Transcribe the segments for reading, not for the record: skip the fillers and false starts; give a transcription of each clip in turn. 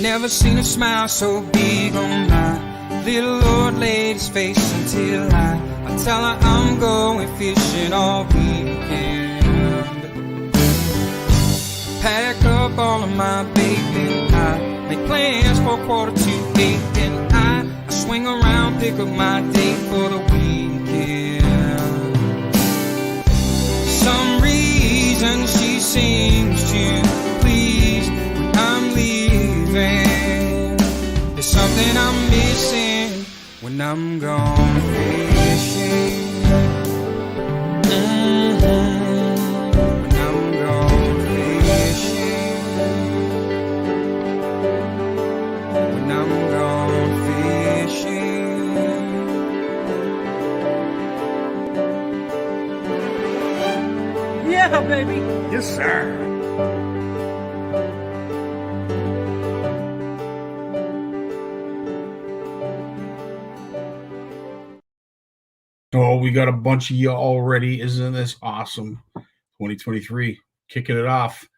Never seen a smile so big on my little old lady's face until I tell her I'm going fishing all weekend. Pack up all of my bacon, I make plans for 7:45, and I swing around, pick up my date for the weekend. Some reason she seems to please when I'm leaving. There's something I'm missing when I'm gone fishing. When I'm gone fishing. When I'm gone fishing. Yeah, baby. Yes, sir. Oh, we got a bunch of you already. Isn't this awesome? 2023, kicking it off.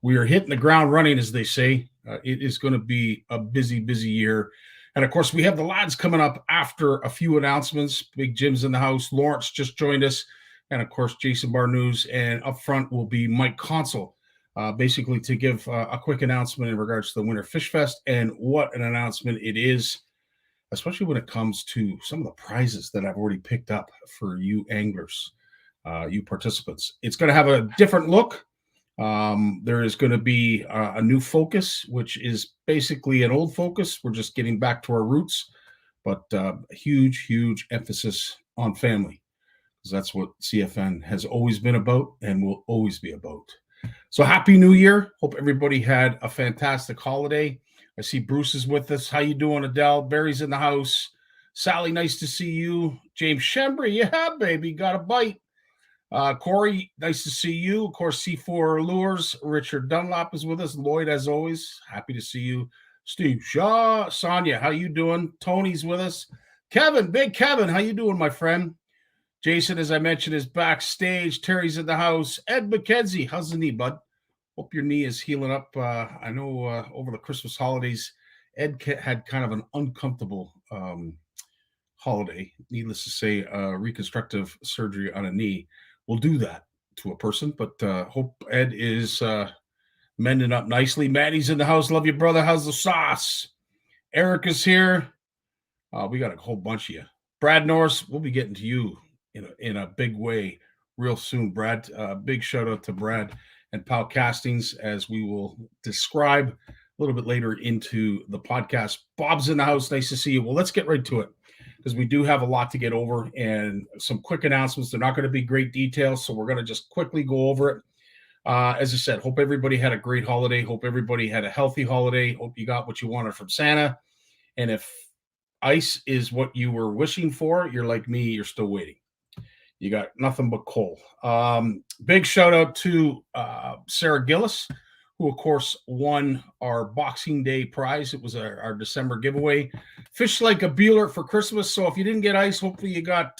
We are hitting the ground running, as they say. It is going to be a busy, busy year. And, of course, we have the lads coming up after a few announcements. Big Jim's in the house. Lawrence just joined us. And, of course, Jason Barnucz. And up front will be Mike Consul, basically to give a quick announcement in regards to the Winter Fish Fest. And what an announcement it is, especially when it comes to some of the prizes that I've already picked up for you anglers, you participants. It's going to have a different look. There is going to be a new focus, which is basically an old focus. We're just getting back to our roots, but a huge, huge emphasis on family, because that's what CFN has always been about and will always be about. So happy New Year. Hope everybody had a fantastic holiday. I see Bruce is with us. How you doing, Adele? Barry's in the house. Sally, nice to see you. James Shembry, yeah, baby, got a bite. Corey, nice to see you. Of course, C4 Lures. Richard Dunlop is with us. Lloyd, as always, happy to see you. Steve Shaw, Sonia, how you doing? Tony's with us. Kevin, Big Kevin, how you doing, my friend? Jason, as I mentioned, is backstage. Terry's in the house. Ed McKenzie, how's the knee, bud? Hope your knee is healing up. I know over the Christmas holidays, Ed had kind of an uncomfortable holiday. Needless to say, reconstructive surgery on a knee will do that to a person. But hope Ed is mending up nicely. Maddie's in the house. Love you, brother. How's the sauce? Eric is here. We got a whole bunch of you. Brad Norris, we'll be getting to you in a big way real soon, Brad. Big shout out to Brad and Pal Castings, as we will describe a little bit later into the podcast. Bob's in the house. Nice to see you. Well, let's get right to it, because we do have a lot to get over and some quick announcements. They're not going to be great details, so we're going to just quickly go over it. As I said, hope everybody had a great holiday. Hope everybody had a healthy holiday. Hope you got what you wanted from Santa. And if ice is what you were wishing for, you're like me, you're still waiting. You got nothing but coal. Big shout out to Sarah Gillis, who, of course, won our Boxing Day prize. It was our December giveaway. Fish like a Bueller for Christmas. So if you didn't get ice, hopefully you got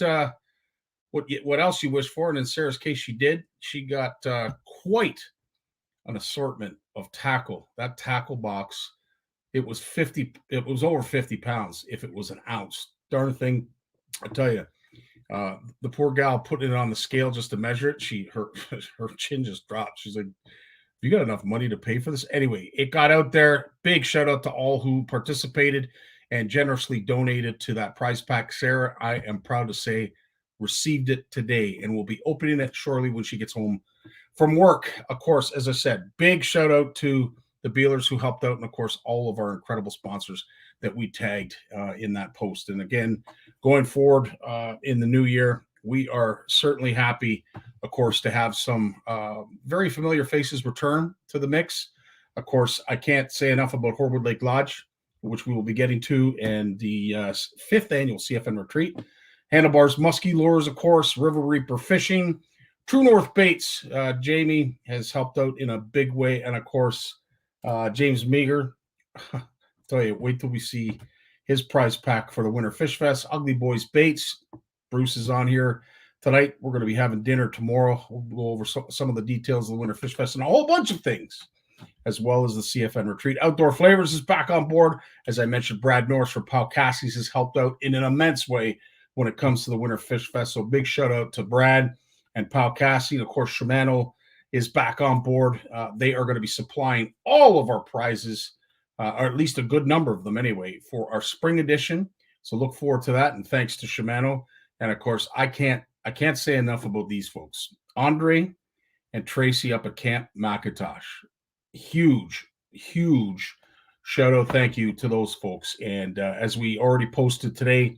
what else you wished for. And in Sarah's case, she did. She got quite an assortment of tackle. That tackle box, it was over 50 pounds if it was an ounce. Darn thing, I tell you. The poor gal put it on the scale just to measure it. Her chin just dropped. She's like, you got enough money to pay for this? Anyway, it got out there. Big shout out to all who participated and generously donated to that prize pack. Sarah, I am proud to say, received it today and will be opening it shortly when she gets home from work. Of course, as I said, big shout out to the Bealers who helped out, and of course, all of our incredible sponsors that we tagged in that post. And again, going forward in the new year, we are certainly happy, of course, to have some very familiar faces return to the mix. Of course, I can't say enough about Horwood Lake Lodge, which we will be getting to, and the 5th annual CFN retreat. Handlebars Muskie Lures, of course, River Reaper Fishing, True North Baits. Jamie has helped out in a big way, and of course, James Meager. Tell you, wait till we see his prize pack for the Winter Fish Fest. Ugly Boys Baits. Bruce is on here tonight. We're going to be having dinner tomorrow. We'll go over some of the details of the Winter Fish Fest and a whole bunch of things, as well as the CFN retreat. Outdoor Flavors is back on board. As I mentioned, Brad Norris from Pal Cassie's has helped out in an immense way when it comes to the Winter Fish Fest. So big shout out to Brad and Pal Cassie. And of course, Shimano is back on board. They are going to be supplying all of our prizes, or at least a good number of them anyway, for our spring edition. So look forward to that. And thanks to Shimano. And of course, I can't say enough about these folks. Andre and Tracy up at Camp McIntosh. Huge shout out. Thank you to those folks. And as we already posted today,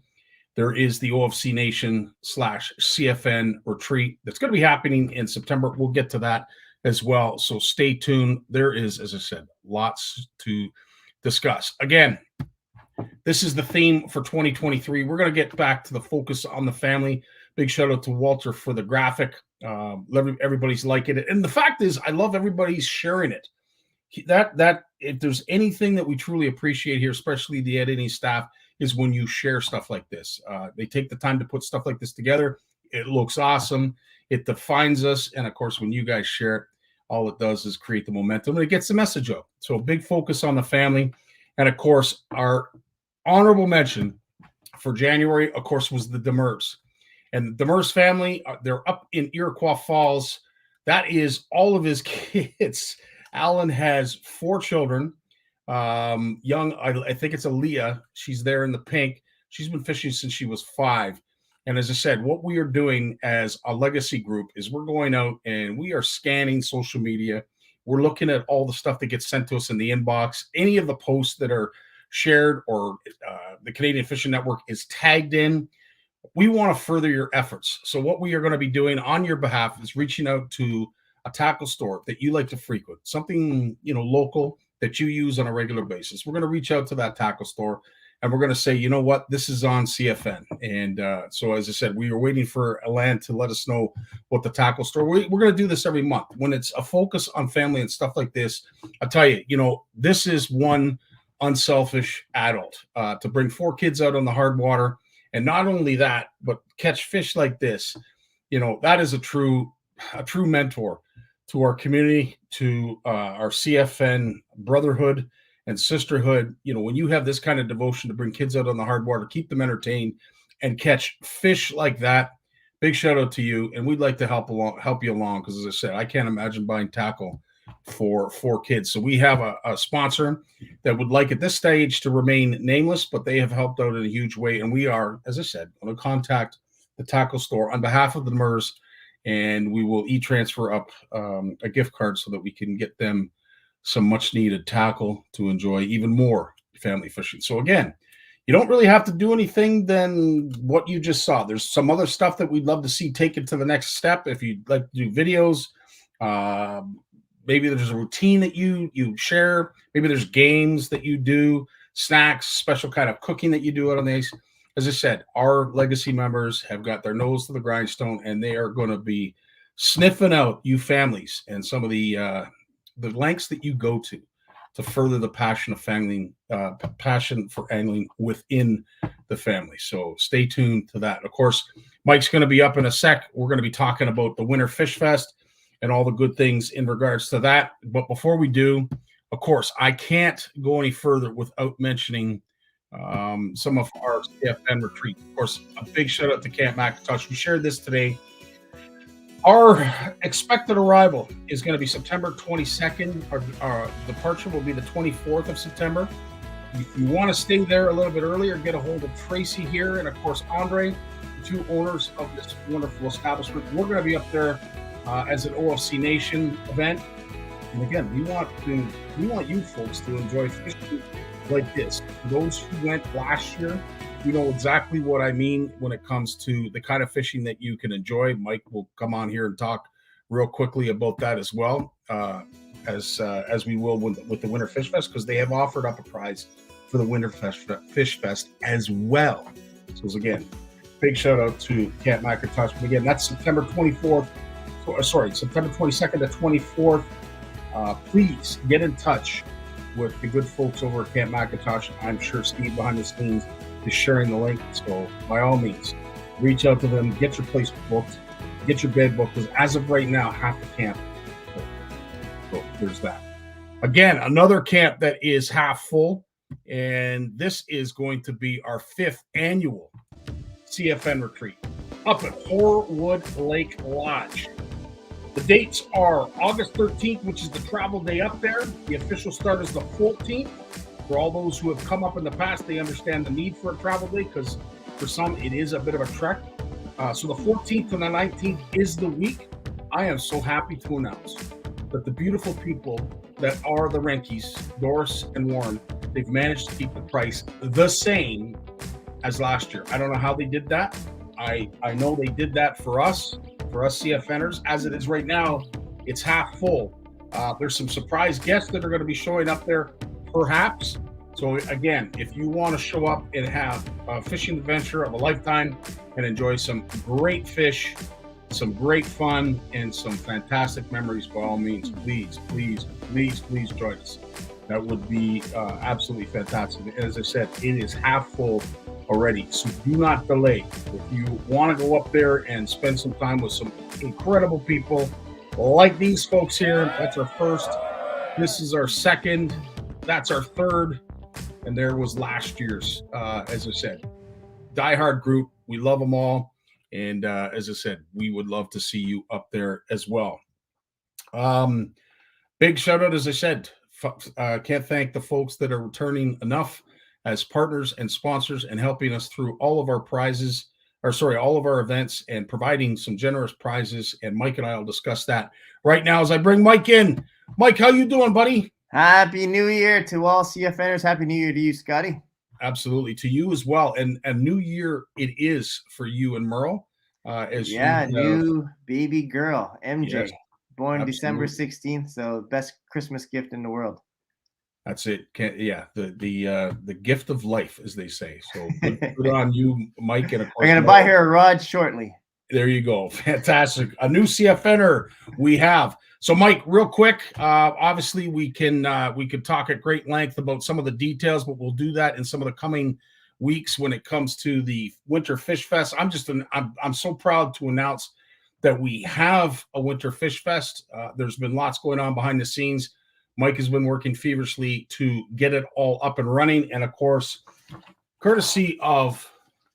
there is the OFC Nation /CFN retreat that's going to be happening in September. We'll get to that as well. So stay tuned. There is, as I said, lots to discuss. Again, this is the theme for 2023. We're going to get back to the focus on the family. Big shout out to Walter for the graphic. Everybody's liking it. And the fact is, I love everybody's sharing it. That if there's anything that we truly appreciate here, especially the editing staff, is when you share stuff like this. They take the time to put stuff like this together. It looks awesome. It defines us. And of course, when you guys share it, all it does is create the momentum and it gets the message out. So a big focus on the family. And of course, our honorable mention for January, of course, was the Demers. And the Demers family, they're up in Iroquois Falls. That is all of his kids. Alan has 4 children. Young, I think it's Aaliyah. She's there in the pink. She's been fishing since she was 5. And as I said, what we are doing as a legacy group is we're going out and we are scanning social media. We're looking at all the stuff that gets sent to us in the inbox. Any of the posts that are shared or the Canadian Fishing Network is tagged in. We want to further your efforts. So what we are going to be doing on your behalf is reaching out to a tackle store that you like to frequent, something, local that you use on a regular basis. We're going to reach out to that tackle store and we're going to say, you know what, this is on CFN. And so, as I said, we are waiting for Alan to let us know what the tackle store, we're going to do this every month. When it's a focus on family and stuff like this, I'll tell you, this is one unselfish adult to bring 4 kids out on the hard water. And not only that, but catch fish like this, that is a true mentor to our community, to our CFN brotherhood and sisterhood. When you have this kind of devotion to bring kids out on the hard water, keep them entertained, and catch fish like that, big shout out to you. And we'd like to help you along because, as I said, I can't imagine buying tackle for 4 kids. So we have a sponsor that would like at this stage to remain nameless, but they have helped out in a huge way. And we are, as I said, going to contact the tackle store on behalf of the Demers, and we will e-transfer up a gift card so that we can get them some much needed tackle to enjoy even more family fishing. So again, you don't really have to do anything than what you just saw. There's some other stuff that we'd love to see taken to the next step. If you'd like to do videos, maybe there's a routine that you share. Maybe there's games that you do, snacks, special kind of cooking that you do out on the ice. As I said, our legacy members have got their nose to the grindstone, and they are going to be sniffing out you families and some of the lengths that you go to further the passion of angling, passion for angling within the family. So stay tuned to that. Of course, Mike's going to be up in a sec. We're going to be talking about the Winter Fish Fest and all the good things in regards to that. But before we do, of course, I can't go any further without mentioning some of our CFN retreats. Of course, a big shout out to Camp McIntosh. We shared this today. Our expected arrival is going to be September 22nd. Our departure will be the 24th of September. If you want to stay there a little bit earlier, get a hold of Tracy here and, of course, Andre, the 2 owners of this wonderful establishment. We're going to be up there as an OFC Nation event. And again, we want you folks to enjoy fishing like this. Those who went last year, you know exactly what I mean when it comes to the kind of fishing that you can enjoy. Mike will come on here and talk real quickly about that as well, as we will with the Winter Fish Fest, because they have offered up a prize for the Winter Fish Fest as well. So again, big shout out to Camp McIntosh. But again, that's September 24th. September 22nd to 24th. Please get in touch with the good folks over at Camp McIntosh. I'm sure Steve behind the scenes is sharing the link. So by all means, reach out to them, get your place booked, get your bed booked, because as of right now, half the camp. So there's that. Again, another camp that is half full, and this is going to be our 5th annual CFN retreat up at Horwood Lake Lodge. The dates are August 13th, which is the travel day up there. The official start is the 14th. For all those who have come up in the past, they understand the need for a travel day, because for some, it is a bit of a trek. So the 14th and the 19th is the week. I am so happy to announce that the beautiful people that are the Renkies, Doris and Warren, they've managed to keep the price the same as last year. I don't know how they did that. I know they did that for us CFNers. As it is right now, it's half full. There's some surprise guests that are going to be showing up there, perhaps. So again, if you want to show up and have a fishing adventure of a lifetime and enjoy some great fish, some great fun, and some fantastic memories, by all means, please join us. That would be absolutely fantastic. As I said, it is half full already, so do not delay. If you want to go up there and spend some time with some incredible people like these folks here, that's our first. This is our second. That's our third. And there was last year's, as I said, diehard group. We love them all. And as I said, we would love to see you up there as well. Big shout out, as I said, can't thank the folks that are returning enough as partners and sponsors and helping us through all of our all of our events and providing some generous prizes. And Mike and I will discuss that right now as I bring Mike in. Mike, how you doing, buddy? Happy New Year to all CFNers. Happy New Year to you, Scotty. Absolutely, to you as well. And a new year it is for you and Merle. New baby girl, MJ, yes, born absolutely. December 16th. So best Christmas gift in the world. That's it. The gift of life, as they say. So good on you, Mike. And of course, I'm going to buy her a rod shortly. There you go. Fantastic. A new CFNer we have. So, Mike, real quick, obviously we could talk at great length about some of the details, but we'll do that in some of the coming weeks when it comes to the Winter Fish Fest. I'm so proud to announce that we have a Winter Fish Fest. There's been lots going on behind the scenes. Mike has been working feverishly to get it all up and running. And of course, courtesy of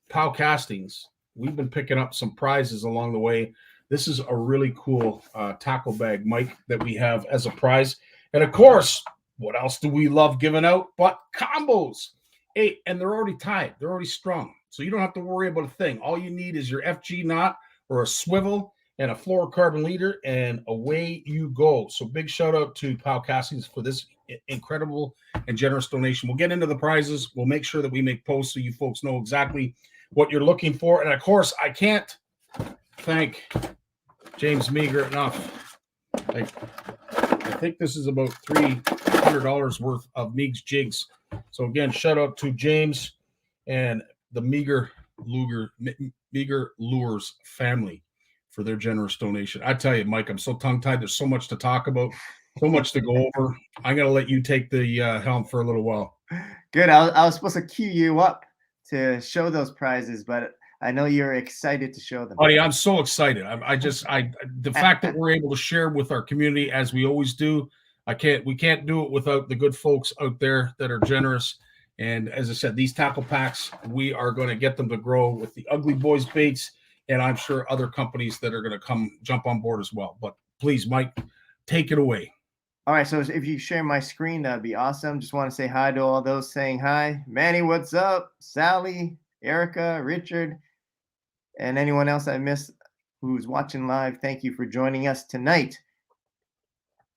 POW Castings, we've been picking up some prizes along the way. This is a really cool tackle bag, Mike, that we have as a prize. And of course, what else do we love giving out but combos? Hey, and they're already tied. They're already strung. So you don't have to worry about a thing. All you need is your FG knot or a swivel and a fluorocarbon leader, and away you go. So big shout out to POW Castings for this incredible and generous donation. We'll get into the prizes. We'll make sure that we make posts so you folks know exactly what you're looking for. And of course, I can't thank James Meager enough. I think this is about $300 worth of Meag's jigs. So again, shout out to James and the Meager Lures family for their generous donation. I tell you, Mike, I'm so tongue-tied. There's so much to talk about, so much to go over. I'm going to let you take the helm for a little while. Good. I was supposed to cue you up to show those prizes, but I know you're excited to show them. Buddy, I'm so excited. The fact that we're able to share with our community as we always do, we can't do it without the good folks out there that are generous. And as I said, these tackle packs, we are going to get them to grow with the Ugly Boys baits, and I'm sure other companies that are going to jump on board as well. But please, Mike, take it away. All right, so if you share my screen, that'd be awesome. Just want to say hi to all those saying hi. Manny, what's up? Sally, Erica, Richard, and anyone else I missed who's watching live, thank you for joining us tonight.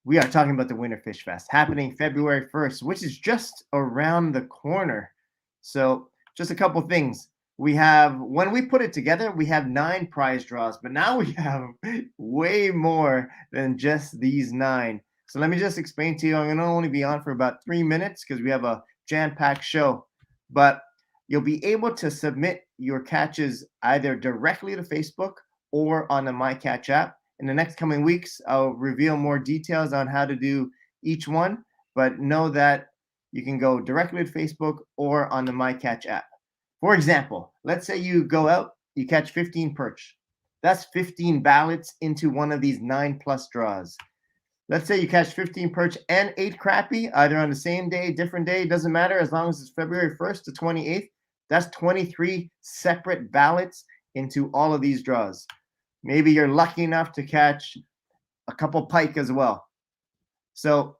We are talking about the Winter Fish Fest happening February 1st, which is just around the corner. So just a couple things. When we put it together, we have 9 prize draws, but now we have way more than just these 9. So let me just explain to you. I'm going to only be on for about 3 minutes because we have a jam-packed show, but you'll be able to submit your catches either directly to Facebook or on the MyCatch app. In the next coming weeks, I'll reveal more details on how to do each one, but know that you can go directly to Facebook or on the MyCatch app. For example, let's say you go out, you catch 15 perch. That's 15 ballots into one of these 9+ draws. Let's say you catch 15 perch and 8 crappie, either on the same day, different day, doesn't matter, as long as it's February 1st to 28th. That's 23 separate ballots into all of these draws. Maybe you're lucky enough to catch a couple pike as well. So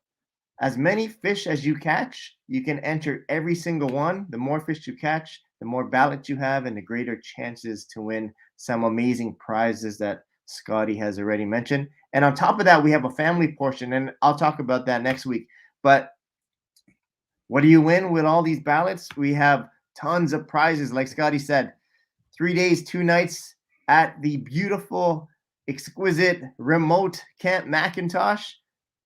as many fish as you catch, you can enter every single one. The more fish you catch, the more ballots you have, and the greater chances to win some amazing prizes that Scotty has already mentioned. And on top of that, we have a family portion, and I'll talk about that next week. But what do you win with all these ballots? We have tons of prizes, like Scotty said. 3 days, 2 nights at the beautiful, exquisite, remote Camp McIntosh.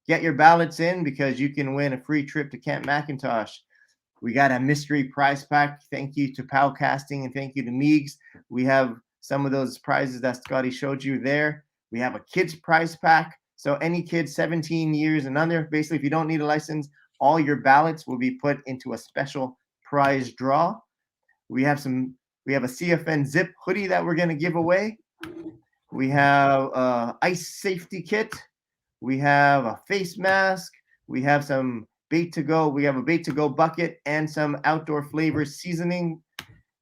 Get your ballots in because you can win a free trip to Camp McIntosh. We got a mystery prize pack. Thank you to Pow Casting and thank you to Meigs. We have some of those prizes that Scotty showed you there. We have a kids prize pack. So any kid 17 years and under, basically, if you don't need a license, all your ballots will be put into a special prize draw. We have a CFN zip hoodie that we're going to give away. We have a ice safety kit. We have a face mask. We have some bait to go. We have a bait to go bucket and some outdoor flavor seasoning.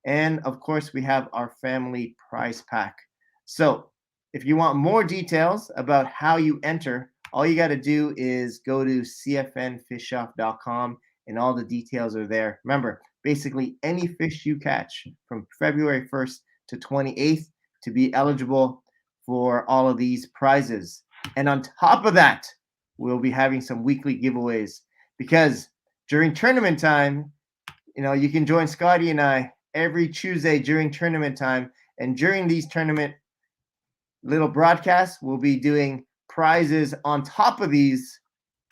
And of course, we have our family prize pack. So if you want more details about how you enter, all you got to do is go to cfnfishoff.com and all the details are there. Remember, basically any fish you catch from February 1st to 28th to be eligible for all of these prizes. And on top of that, we'll be having some weekly giveaways because during tournament time, you can join Scotty and I every Tuesday during tournament time. And during these tournament little broadcasts, we'll be doing prizes on top of these,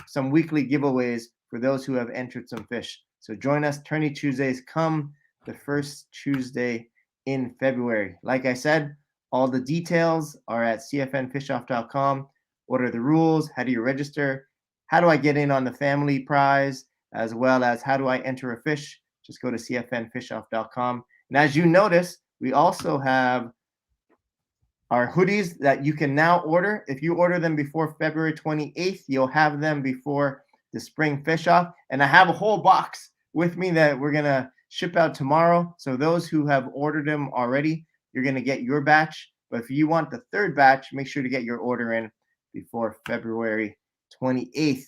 some weekly giveaways for those who have entered some fish. So join us Tourney Tuesdays come the first Tuesday in February. Like I said, all the details are at cfnfishoff.com. What are the rules? How do you register? How do I get in on the family prize? As well as how do I enter a fish? Just go to cfnfishoff.com. And as you notice, we also have our hoodies that you can now order. If you order them before February 28th, you'll have them before the spring fish off. And I have a whole box with me that we're going to ship out tomorrow. So those who have ordered them already, you're going to get your batch. But if you want the third batch, make sure to get your order in before February 28th.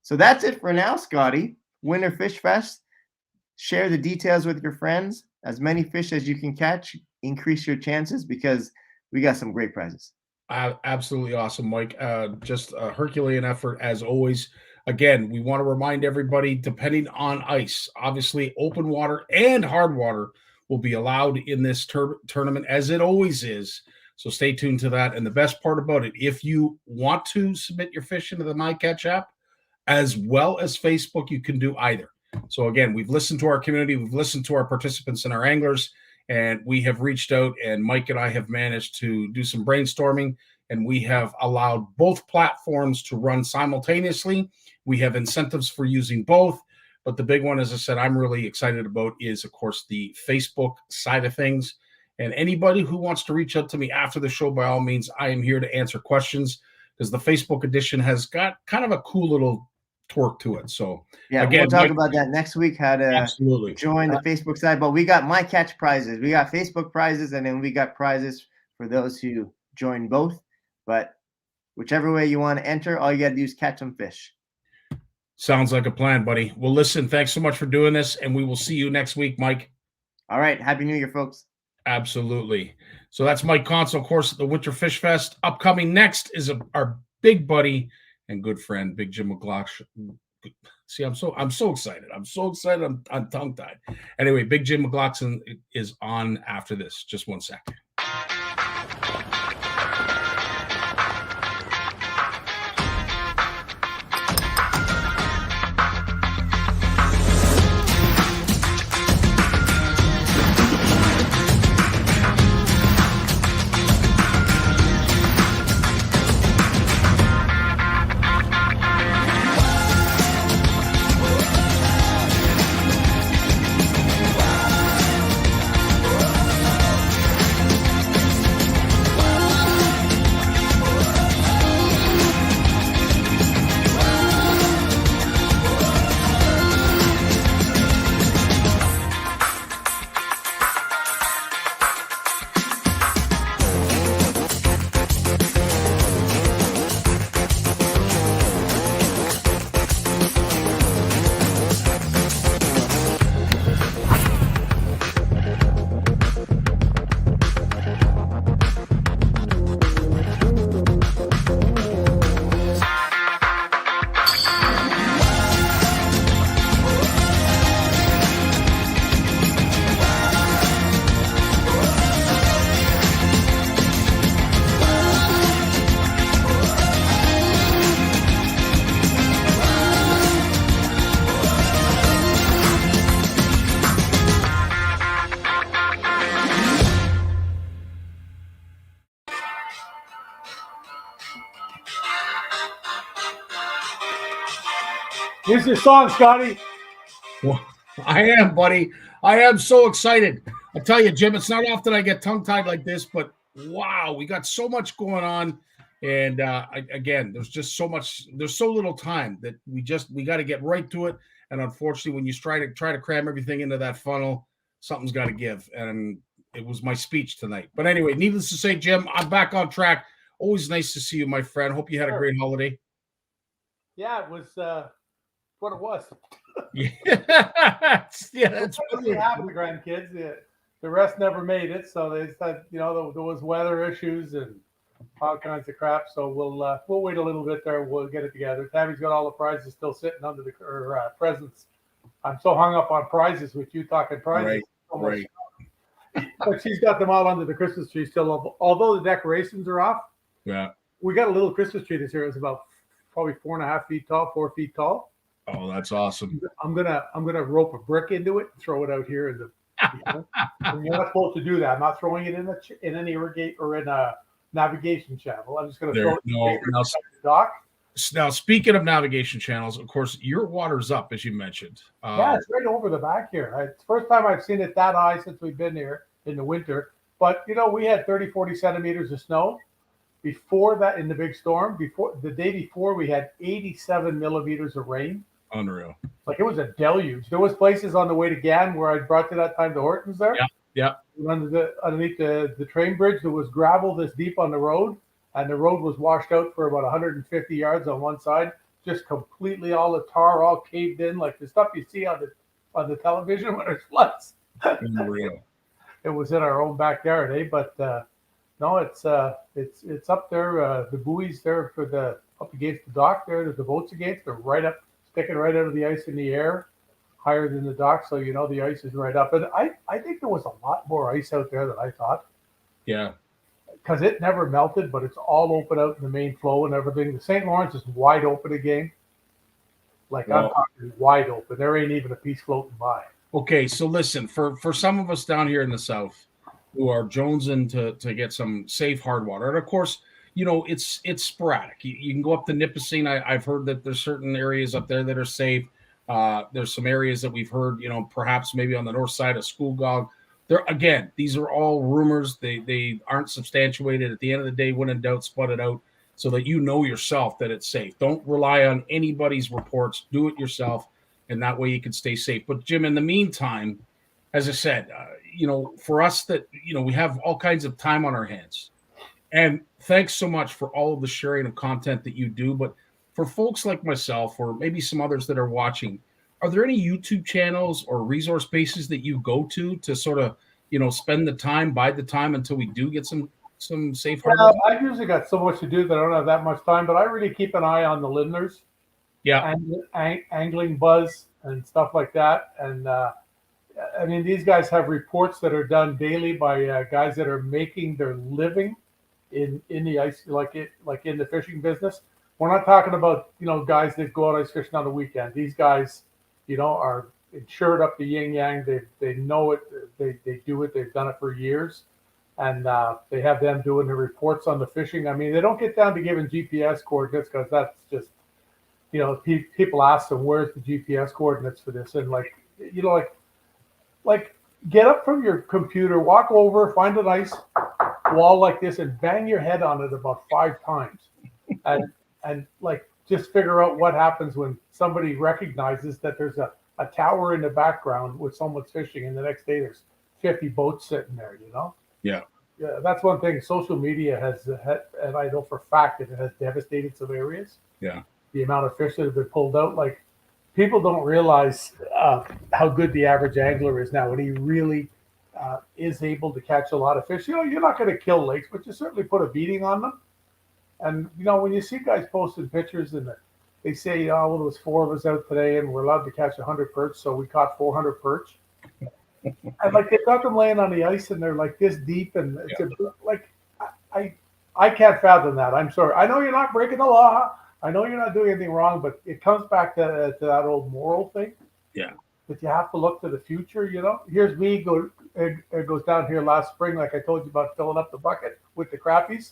So that's it for now, Scotty. Winter Fish Fest. Share the details with your friends. As many fish as you can catch, increase your chances because we got some great prizes. Absolutely awesome, Mike. Just a Herculean effort as always. Again, we want to remind everybody, depending on ice, obviously open water and hard water will be allowed in this tournament as it always is. So stay tuned to that. And the best part about it, if you want to submit your fish into the MyCatch app, as well as Facebook, you can do either. So again, we've listened to our community, we've listened to our participants and our anglers, and we have reached out, and Mike and I have managed to do some brainstorming, and we have allowed both platforms to run simultaneously. We have incentives for using both, but the big one, as I said, I'm really excited about is, of course, the Facebook side of things. And anybody who wants to reach out to me after the show, by all means, I am here to answer questions because the Facebook edition has got kind of a cool little torque to it. So yeah, again, we'll talk about that next week, how to join the Facebook side. But we got MyCatch prizes. We got Facebook prizes, and then we got prizes for those who join both. But whichever way you want to enter, all you got to do is catch some fish. Sounds like a plan, buddy. Well, listen, thanks so much for doing this, and we will see you next week, Mike. All right. Happy New Year, folks. Absolutely. So that's Mike Console, of course, at the Winter Fish Fest. Upcoming next is our big buddy and good friend, Big Jim McLaughlin. See, I'm so excited. I'm so excited. I'm tongue tied. Anyway, Big Jim McLaughlin is on after this. Just 1 second. Here's your song, Scotty. Well, I am, buddy. I am so excited. I tell you, Jim, it's not often I get tongue-tied like this, but wow, we got so much going on. And again, there's just so much, there's so little time that we got to get right to it. And unfortunately, when you try to cram everything into that funnel, something's got to give. And it was my speech tonight. But anyway, needless to say, Jim, I'm back on track. Always nice to see you, my friend. Hope you had a great holiday. Yeah, it was what it was. Yeah, that's really half of the grandkids. The rest never made it, so they said, there was weather issues and all kinds of crap. So we'll wait a little bit there. We'll get it together. Tammy's got all the prizes still sitting under her presents. I'm so hung up on prizes with you talking prizes. Right. But she's got them all under the Christmas tree still. Although the decorations are off. Yeah. We got a little Christmas tree this year. It's about probably 4.5 feet tall, 4 feet tall. Oh, that's awesome. I'm gonna rope a brick into it and throw it out here in the. And you're not supposed to do that. I'm not throwing it in an irrigate or in a navigation channel. I'm just gonna throw it in the dock. Now, speaking of navigation channels, of course, your water's up, as you mentioned. Yeah, it's right over the back here. It's the first time I've seen it that high since we've been here in the winter. But we had 30, 40 centimeters of snow. Before that, in the big storm, the day before, we had 87 millimeters of rain. Unreal. Like it was a deluge. There was places on the way to Gan where I brought you that time to Hortons there. Yeah. Underneath the train bridge, there was gravel this deep on the road, and the road was washed out for about 150 yards on one side, just completely all the tar all caved in, like the stuff you see on the television when it floods. Unreal. It was in our own backyard, eh? But no, it's up there. The buoys there up against the dock there. There's the boats against. They're right up, sticking right out of the ice in the air, higher than the dock. So the ice is right up. And I think there was a lot more ice out there than I thought. Yeah. Because it never melted, but it's all open out in the main flow and everything. The St. Lawrence is wide open again. I'm talking wide open. There ain't even a piece floating by. Okay, so listen, for some of us down here in the South who are jonesing to get some safe hard water, and of course, it's sporadic. You can go up to Nipissing. I've heard that there's certain areas up there that are safe. There's some areas that we've heard, perhaps maybe on the north side of Schoolgog. Again, these are all rumors. They aren't substantiated. At the end of the day, when in doubt, sput it out so that you know yourself that it's safe. Don't rely on anybody's reports. Do it yourself, and that way you can stay safe. But Jim, in the meantime, as I said, for us that, we have all kinds of time on our hands. And thanks so much for all of the sharing of content that you do. But for folks like myself, or maybe some others that are watching, are there any YouTube channels or resource bases that you go to sort of, spend the time, bide the time until we do get some safe harbor? I've usually got so much to do that I don't have that much time, but I really keep an eye on the Lindners. Yeah. and angling buzz and stuff like that. And I mean, these guys have reports that are done daily by guys that are making their living in the ice, like in the fishing business. We're not talking about guys that go out ice fishing on the weekend. These guys, are insured up the yin yang. They know it. They do it. They've done it for years, and they have them doing the reports on the fishing. I mean, they don't get down to giving GPS coordinates because that's just people ask them where's the GPS coordinates for this, and like get up from your computer, walk over, find a nice wall like this, and bang your head on it about 5 times, and like just figure out what happens when somebody recognizes that there's a tower in the background with someone's fishing, and the next day there's 50 boats sitting there. Yeah. Yeah, that's one thing. Social media has, and I know for a fact that it has devastated some areas. Yeah. The amount of fish that have been pulled out, like people don't realize how good the average angler is now, and he really is able to catch a lot of fish. You're not going to kill lakes, but you certainly put a beating on them. And when you see guys posting pictures and they say, "Oh, well, there was 4 of us out today, and we're allowed to catch 100 perch, so we caught 400 perch." And like they've got them laying on the ice, and they're like this deep, and I can't fathom that. I'm sorry. I know you're not breaking the law. I know you're not doing anything wrong, but it comes back to that old moral thing. Yeah. That you have to look to the future. Here's me it goes down here last spring, like I told you about filling up the bucket with the crappies.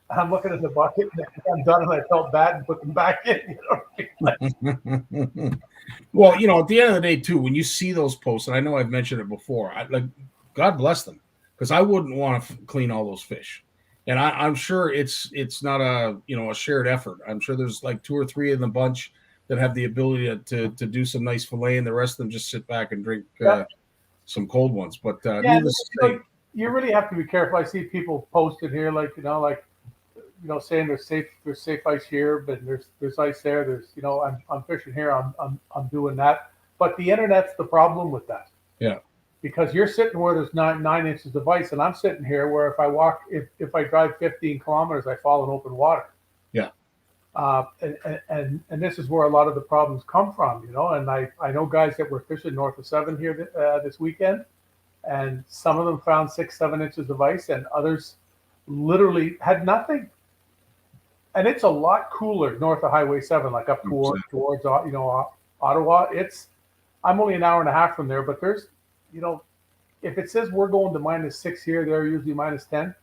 I'm looking at the bucket, and I'm done, and I felt bad and put them back in. Well, at the end of the day, too, when you see those posts, and I know I've mentioned it before, God bless them, because I wouldn't want to clean all those fish. And I'm sure it's not a shared effort. I'm sure there's like 2 or 3 in the bunch that have the ability to do some nice fillet, and the rest of them just sit back and drink some cold ones. But needless to say, you really have to be careful. I see people posted here, saying there's safe ice here, but there's ice there. There's I'm fishing here. I'm doing that. But the internet's the problem with that. Yeah. Because you're sitting where there's 9 inches of ice, and I'm sitting here where if I drive 15 kilometers, I fall in open water. Yeah. And this is where a lot of the problems come from, And I know guys that were fishing north of 7 here this weekend, and some of them found 6-7 inches of ice, and others literally had nothing. And it's a lot cooler north of Highway 7, like up towards Ottawa. I'm only an hour and a half from there, but there's if it says we're going to -6 here, they're usually -10,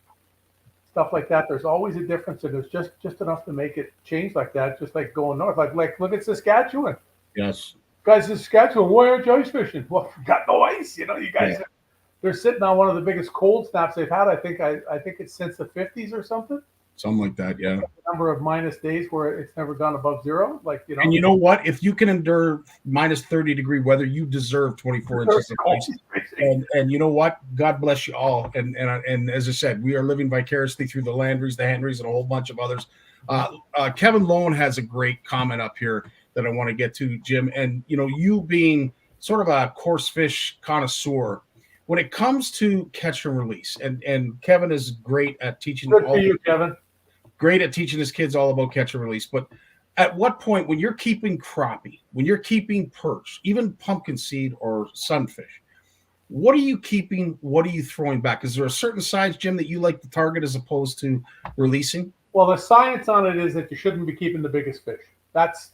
stuff like that. There's always a difference, and there's just enough to make it change like that, just like going north. Like look at Saskatchewan. Yes. Guys in Saskatchewan, why aren't you ice fishing? Well, got no ice. You guys, they're sitting on one of the biggest cold snaps they've had. I think it's since the 50s or something. Something like that, yeah. The number of minus days where it's never gone above 0, And you know what? If you can endure -30-degree weather, you deserve 24 inches of ice. And you know what? God bless you all. And as I said, we are living vicariously through the Landrys, the Henrys, and a whole bunch of others. Kevin Lone has a great comment up here that I want to get to, Jim. And you being sort of a coarse fish connoisseur, when it comes to catch and release, and Kevin is great at teaching. Good for you, Kevin. Great at teaching his kids all about catch and release. But at what point, when you're keeping crappie, when you're keeping perch, even pumpkin seed or sunfish, what are you keeping? What are you throwing back? Is there a certain size, Jim, that you like to target as opposed to releasing? Well, the science on it is that you shouldn't be keeping the biggest fish. That's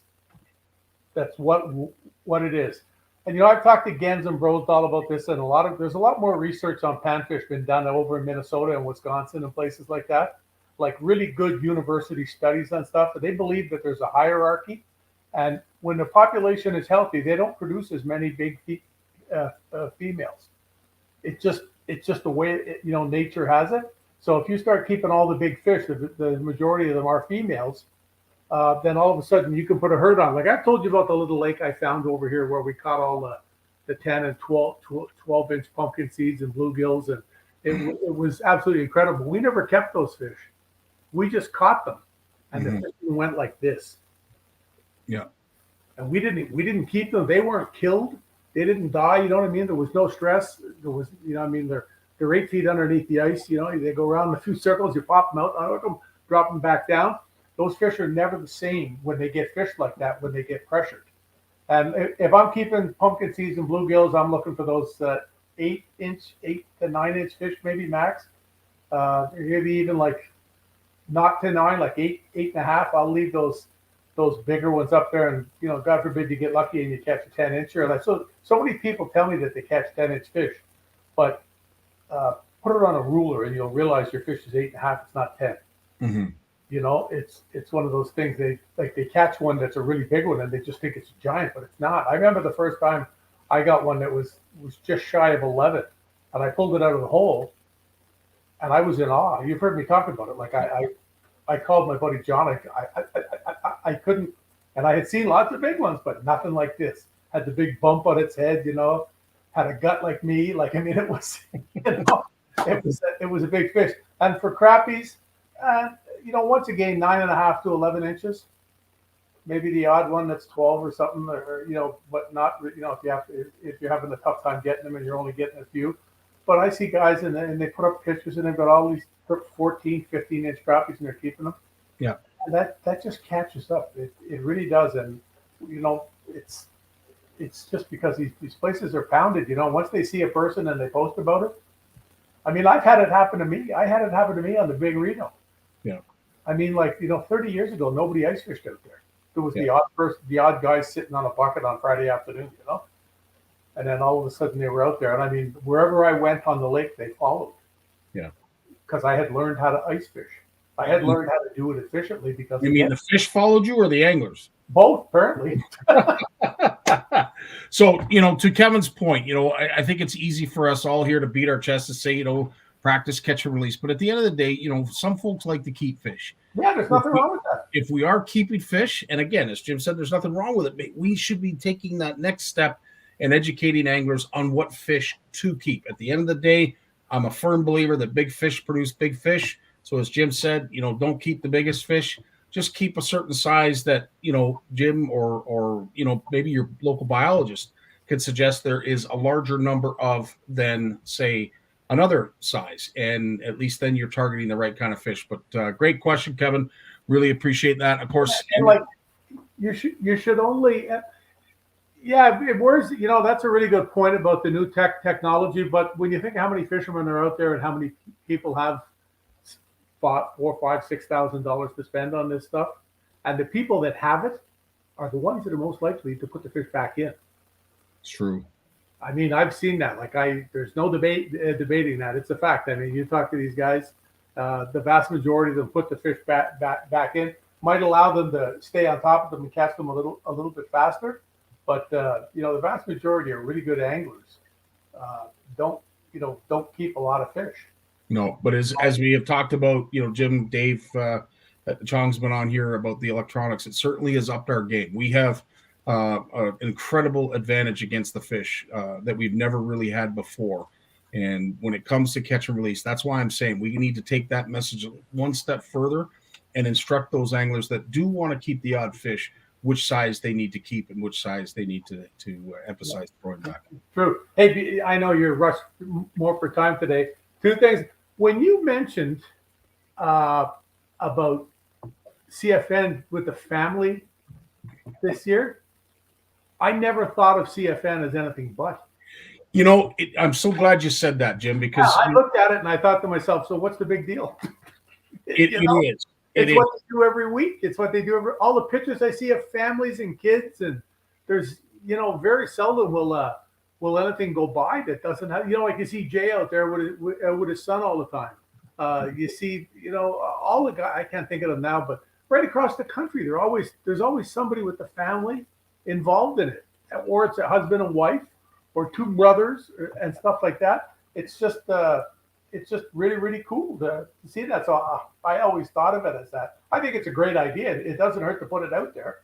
what it is. And I've talked to Gens and Brosdahl about this, and there's a lot more research on panfish been done over in Minnesota and Wisconsin and places like that, like really good university studies on stuff. But they believe that there's a hierarchy, and when the population is healthy, they don't produce as many big females. It's just the way nature has it. So if you start keeping all the big fish, the majority of them are females. Then all of a sudden you can put a herd on. Like I've told you about the little lake I found over here where we caught all the 10 and 12-inch pumpkin seeds and bluegills, and it was absolutely incredible. We never kept those fish. We just caught them, and the fish went like this. Yeah. And we didn't keep them. They weren't killed. They didn't die. You know what I mean? There was no stress. There was, they're 8 feet underneath the ice. They go around in a few circles. You pop them out, unhook them, drop them back down. those fish are never the same when they get fished like that, when they get pressured. And if I'm keeping pumpkin seeds and bluegills, I'm looking for those 8 to 9 inch fish, maybe max. Maybe even like not to 9, like 8.5. I'll leave those bigger ones up there, and God forbid you get lucky and you catch a 10-incher. Like so many people tell me that they catch 10-inch fish, but put it on a ruler and you'll realize your fish is 8.5. It's not 10. Mm-hmm. It's one of those things. They catch one that's a really big one and they just think it's a giant, but it's not. I remember the first time I got one that was just shy of 11, and I pulled it out of the hole, and I was in awe. You've heard me talk about it. Like I called my buddy John. I couldn't, and I had seen lots of big ones, but nothing like this. Had the big bump on its head, had a gut like me. Like, I mean, it was, it was a big fish. And for crappies, once again, 9.5 to 11 inches. Maybe the odd one that's 12 or something, but not, if you're having a tough time getting them and you're only getting a few. But I see guys and they put up pictures and they've got all these 14, 15-inch crappies and they're keeping them. Yeah. And that just catches up. It really does. And, it's just because these places are pounded, once they see a person and they post about it. I mean, I've had it happen to me. I had it happen to me on the Big Reno. Yeah. I mean, 30 years ago, nobody ice fished out there. There was the odd guy sitting on a bucket on Friday afternoon, and then all of a sudden they were out there. And I mean, wherever I went on the lake, they followed. Yeah. Because I had learned how to ice fish. I had learned how to do it efficiently because. You mean the fish followed you or the anglers? Both, apparently. So, to Kevin's point, I think it's easy for us all here to beat our chest and say, practice, catch and release. But at the end of the day, some folks like to keep fish. Yeah, there's nothing wrong with that. If we are keeping fish, and again, as Jim said, there's nothing wrong with it, but we should be taking that next step and educating anglers on what fish to keep. At the end of the day, I'm a firm believer that big fish produce big fish. So as Jim said, don't keep the biggest fish. Just keep a certain size that, Jim or maybe your local biologist could suggest there is a larger number of than, say, another size. And at least then you're targeting the right kind of fish. But great question, Kevin. Really appreciate that. Of course. And you should only, where's, that's a really good point about the new technology. But when you think of how many fishermen are out there and how many people have $4,000, $5,000, $6,000 to spend on this stuff, and the people that have it are the ones that are most likely to put the fish back in. It's true. I mean, I've seen that. There's no debating that. It's a fact. I mean, you talk to these guys, the vast majority of them put the fish back in. Might allow them to stay on top of them and catch them a little bit faster, but the vast majority are really good anglers. Don't keep a lot of fish. No, but as we have talked about, Jim, Dave, Chong's been on here about the electronics. It certainly has upped our game. We have an incredible advantage against the fish that we've never really had before. And when it comes to catch and release, that's why I'm saying we need to take that message one step further and instruct those anglers that do want to keep the odd fish, which size they need to keep and which size they need to emphasize throwing back. True. Hey, I know you're rushed more for time today. Two things. When you mentioned about CFN with the family this year, I never thought of CFN as anything but. I'm so glad you said that, Jim, because I looked at it and I thought to myself, so what's the big deal? It is. It's what they do every week. It's what they do all the pictures I see of families and kids, and there's, very seldom will anything go by that doesn't have, like you see Jay out there with his son all the time. You see, all the guys, I can't think of them now, but right across the country, there's always somebody with the family involved in it, or it's a husband and wife, or two brothers, and stuff like that. It's just really, really cool to see that. So I always thought of it as that. I think it's a great idea. It doesn't hurt to put it out there.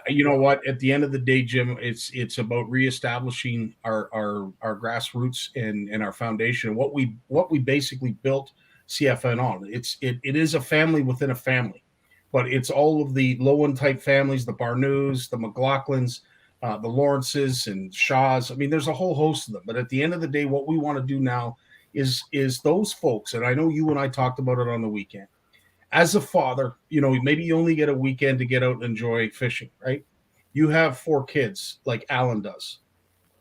You know what? At the end of the day, Jim, it's about reestablishing our grassroots and our foundation. What we basically built CFN on. It is a family within a family, but it's all of the Lowen type families, the Barnucz, the McLaughlins, the Lawrences and Shaws. I mean, there's a whole host of them. But at the end of the day, what we want to do now is those folks, and I know you and I talked about it on the weekend. as a father, maybe you only get a weekend to get out and enjoy fishing, right? You have 4 kids like Alan does.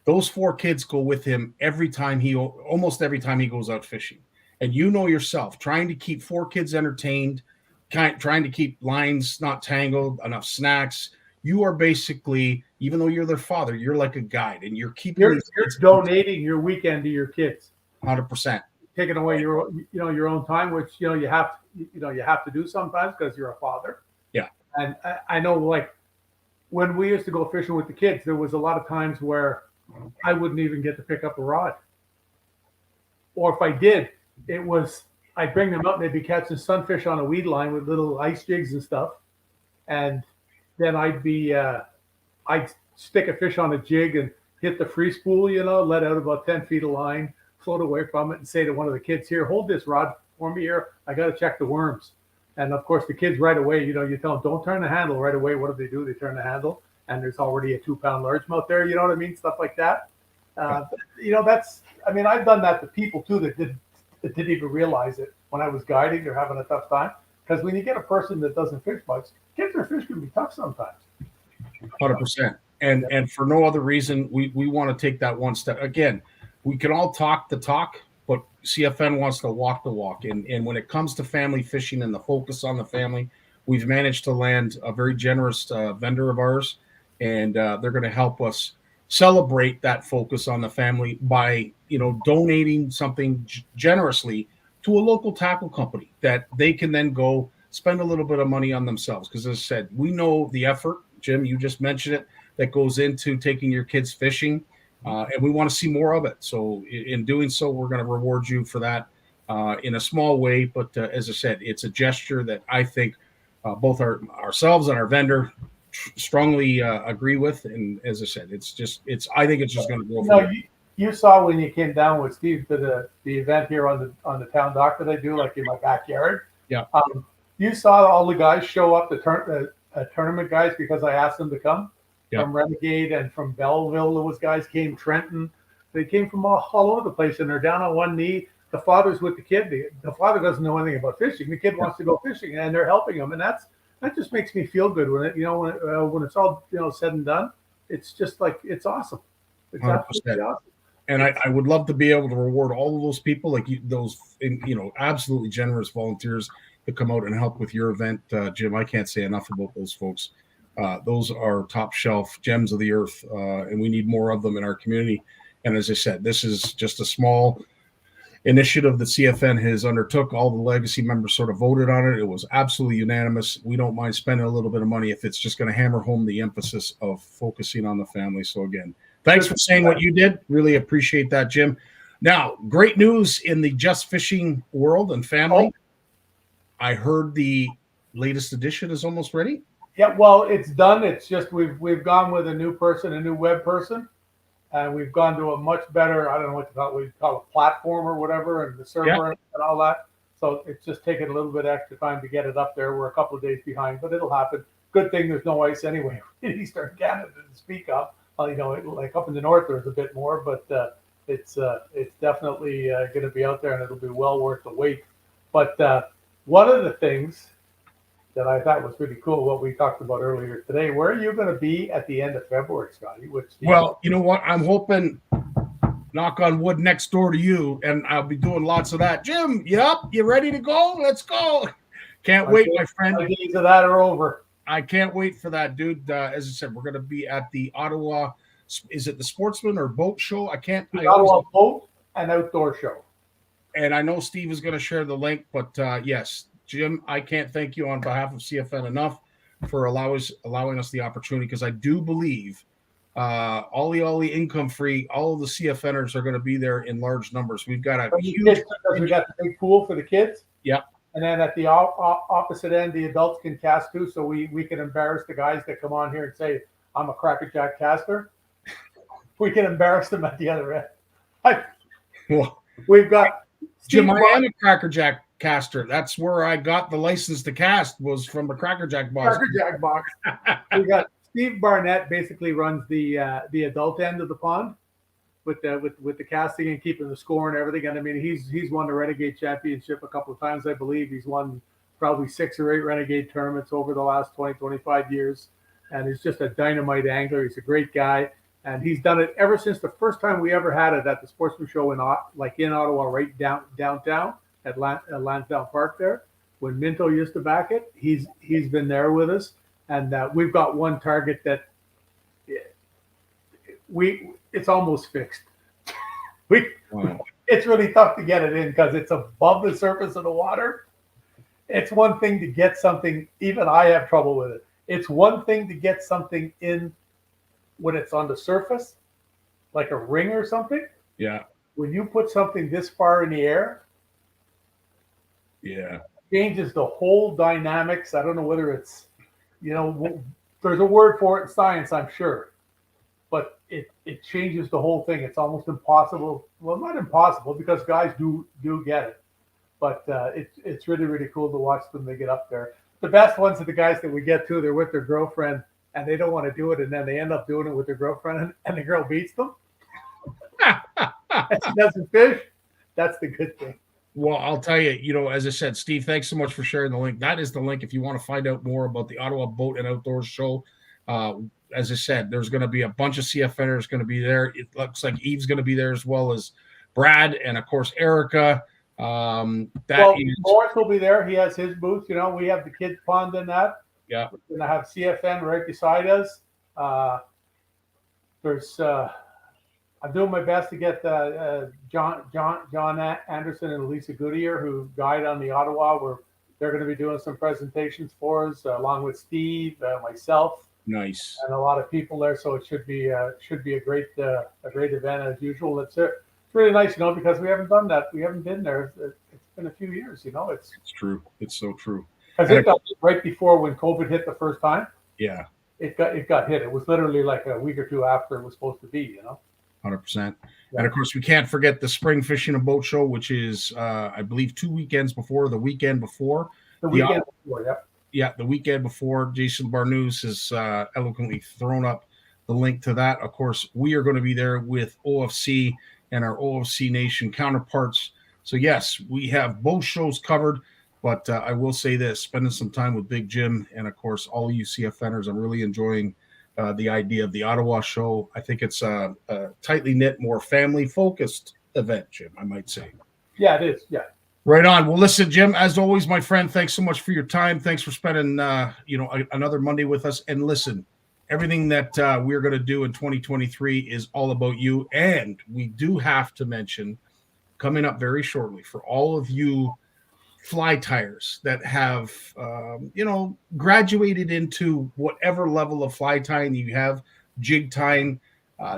Those 4 kids go with him almost every time he goes out fishing. And yourself, trying to keep 4 kids entertained, trying to keep lines not tangled, enough snacks. You are basically, even though you're their father, you're like a guide, and you're donating your weekend to your kids. 100%. Taking away your own time, which you have to do sometimes because you're a father. Yeah. And I know, like, when we used to go fishing with the kids, there was a lot of times where I wouldn't even get to pick up a rod, or if I did, I'd bring them up and they'd be catching sunfish on a weed line with little ice jigs and stuff, and then I'd stick a fish on a jig and hit the free spool, let out about 10 feet of line, float away from it, and say to one of the kids, "Here, hold this rod for me here. I got to check the worms." And of course, the kids right away, you tell them, "Don't turn the handle." Right away, what do? They turn the handle, and there's already a 2-pound largemouth there. You know what I mean? Stuff like that. I've done that to people too that didn't even realize it when I was guiding. They're having a tough time because when you get a person that doesn't fish much, get their fish can be tough sometimes. 100%. And for no other reason, we want to take that one step. Again, we can all talk the talk, but CFN wants to walk the walk. And when it comes to family fishing and the focus on the family, we've managed to land a very generous vendor of ours, and they're going to help us celebrate that focus on the family by, donating something generously to a local tackle company that they can then go spend a little bit of money on themselves. Because as I said, we know the effort, Jim, you just mentioned it, that goes into taking your kids fishing. And we want to see more of it. So in doing so, we're going to reward you for that in a small way. But as I said, it's a gesture that I think both ourselves and our vendor strongly agree with. And as I said, I think it's just going to grow. You saw when you came down with Steve to the event here on the town dock that I do, like in my backyard. Yeah. You saw all the guys show up, the tournament guys, because I asked them to come. Yeah. From Renegade and from Belleville, those guys came. Trenton, they came from all over the place, and they're down on one knee. The father's with the kid. The father doesn't know anything about fishing. The kid wants to go fishing, and they're helping him, and that just makes me feel good when when it's all said and done. It's just like it's awesome. It's 100%. absolutely awesome. And I would love to be able to reward all of those people, like those absolutely generous volunteers that come out and help with your event, Jim. I can't say enough about those folks. Those are top shelf gems of the earth, and we need more of them in our community. And as I said, this is just a small initiative that CFN has undertook. All the legacy members sort of voted on it. It was absolutely unanimous. We don't mind spending a little bit of money if it's just going to hammer home the emphasis of focusing on the family. So again, thanks for saying what you did. Really appreciate that, Jim. Now, great news in the Just Fishing world and family. I heard the latest edition is almost ready. Yeah, well, it's done. It's just we've gone with a new person, a new web person, and we've gone to a much better, I don't know what to call it, we call it platform or whatever, and the server and all that. So it's just taken a little bit extra time to get it up there. We're a couple of days behind, but it'll happen. Good thing there's no ice anyway in Eastern Canada to speak of. Like up in the north, there's a bit more, but it's definitely going to be out there, and it'll be well worth the wait. But one of the things that I thought was pretty cool, what we talked about earlier today. Where are you going to be at the end of February, Scotty? Well, you know what? I'm hoping, knock on wood, next door to you, and I'll be doing lots of that. Jim, you ready to go? Let's go. Can't wait, my friend. The days of that are over. I can't wait for that, dude. As I said, we're going to be at the Ottawa, is it the Sportsman or Boat Show? Ottawa Boat and Outdoor Show. And I know Steve is going to share the link, but yes, Jim, I can't thank you on behalf of CFN enough for allowing us the opportunity, because I do believe all the income free, all of the CFNers are going to be there in large numbers. We've got we got the big pool for the kids. Yeah. And then at the opposite end, the adults can cast too, so we can embarrass the guys that come on here and say, "I'm a crackerjack caster." We can embarrass them at the other end. We've got Jim. I am a crackerjack caster. That's where I got the license to cast, was from the crackerjack box. We got Steve Barnett basically runs the adult end of the pond with the casting and keeping the score and everything. And I mean, he's won the Renegade Championship a couple of times, I believe. He's won probably 6 or 8 Renegade tournaments over the last 20, 25 years. And he's just a dynamite angler. He's a great guy. And he's done it ever since the first time we ever had it at the Sportsman Show in Ottawa, right downtown at Lansdowne Park there. When Minto used to back it, he's been there with us. And we've got one target that it's almost fixed. It's really tough to get it in because it's above the surface of the water. It's one thing to get something, even I have trouble with it. It's one thing to get something in when it's on the surface, like a ring or something. Yeah. When you put something this far in the air, yeah, it changes the whole dynamics. I don't know whether it's, there's a word for it in science, I'm sure. But it changes the whole thing. It's almost impossible. Well, not impossible because guys do get it. But it's really, really cool to watch them. They get up there. The best ones are the guys that we get to. They're with their girlfriend and they don't want to do it. And then they end up doing it with their girlfriend and the girl beats them. And she doesn't fish. That's the good thing. Well, I'll tell you, as I said, Steve, thanks so much for sharing the link. That is the link if you want to find out more about the Ottawa Boat and Outdoors Show. As I said, there's going to be a bunch of CFNers going to be there. It looks like Eve's going to be there as well as Brad and, of course, Erica. Lawrence will be there. He has his booth. We have the kids pond in that. Yeah. We're going to have CFN right beside us. I'm doing my best to get John Anderson and Lisa Goodyear, who guide on the Ottawa, where they're going to be doing some presentations for us, along with Steve, myself. Nice. And a lot of people there, so it should be a great event as usual. It's really nice, because we haven't done that. We haven't been there. It's been a few years, It's true. It's so true. Because it got right before when COVID hit the first time. Yeah. It got hit. It was literally like a week or two after it was supposed to be, 100%. Yeah. And of course, we can't forget the Spring Fishing and Boat Show, which is, I believe, 2 weekends before, the weekend before. The weekend before, yeah. Yeah, the weekend before. Jason Barnucz has eloquently thrown up the link to that. Of course, we are going to be there with OFC and our OFC Nation counterparts. So, yes, we have both shows covered. But I will say this, spending some time with Big Jim and, of course, all you CFNers, I'm really enjoying the idea of the Ottawa show. I think it's a tightly knit, more family-focused event, Jim, I might say. Yeah, it is, yeah. Right on. Well, listen, Jim, as always, my friend, thanks so much for your time. Thanks for spending, another Monday with us. And listen, everything that we're going to do in 2023 is all about you. And we do have to mention, coming up very shortly, for all of you fly tires that have, graduated into whatever level of fly tying you have, jig tying,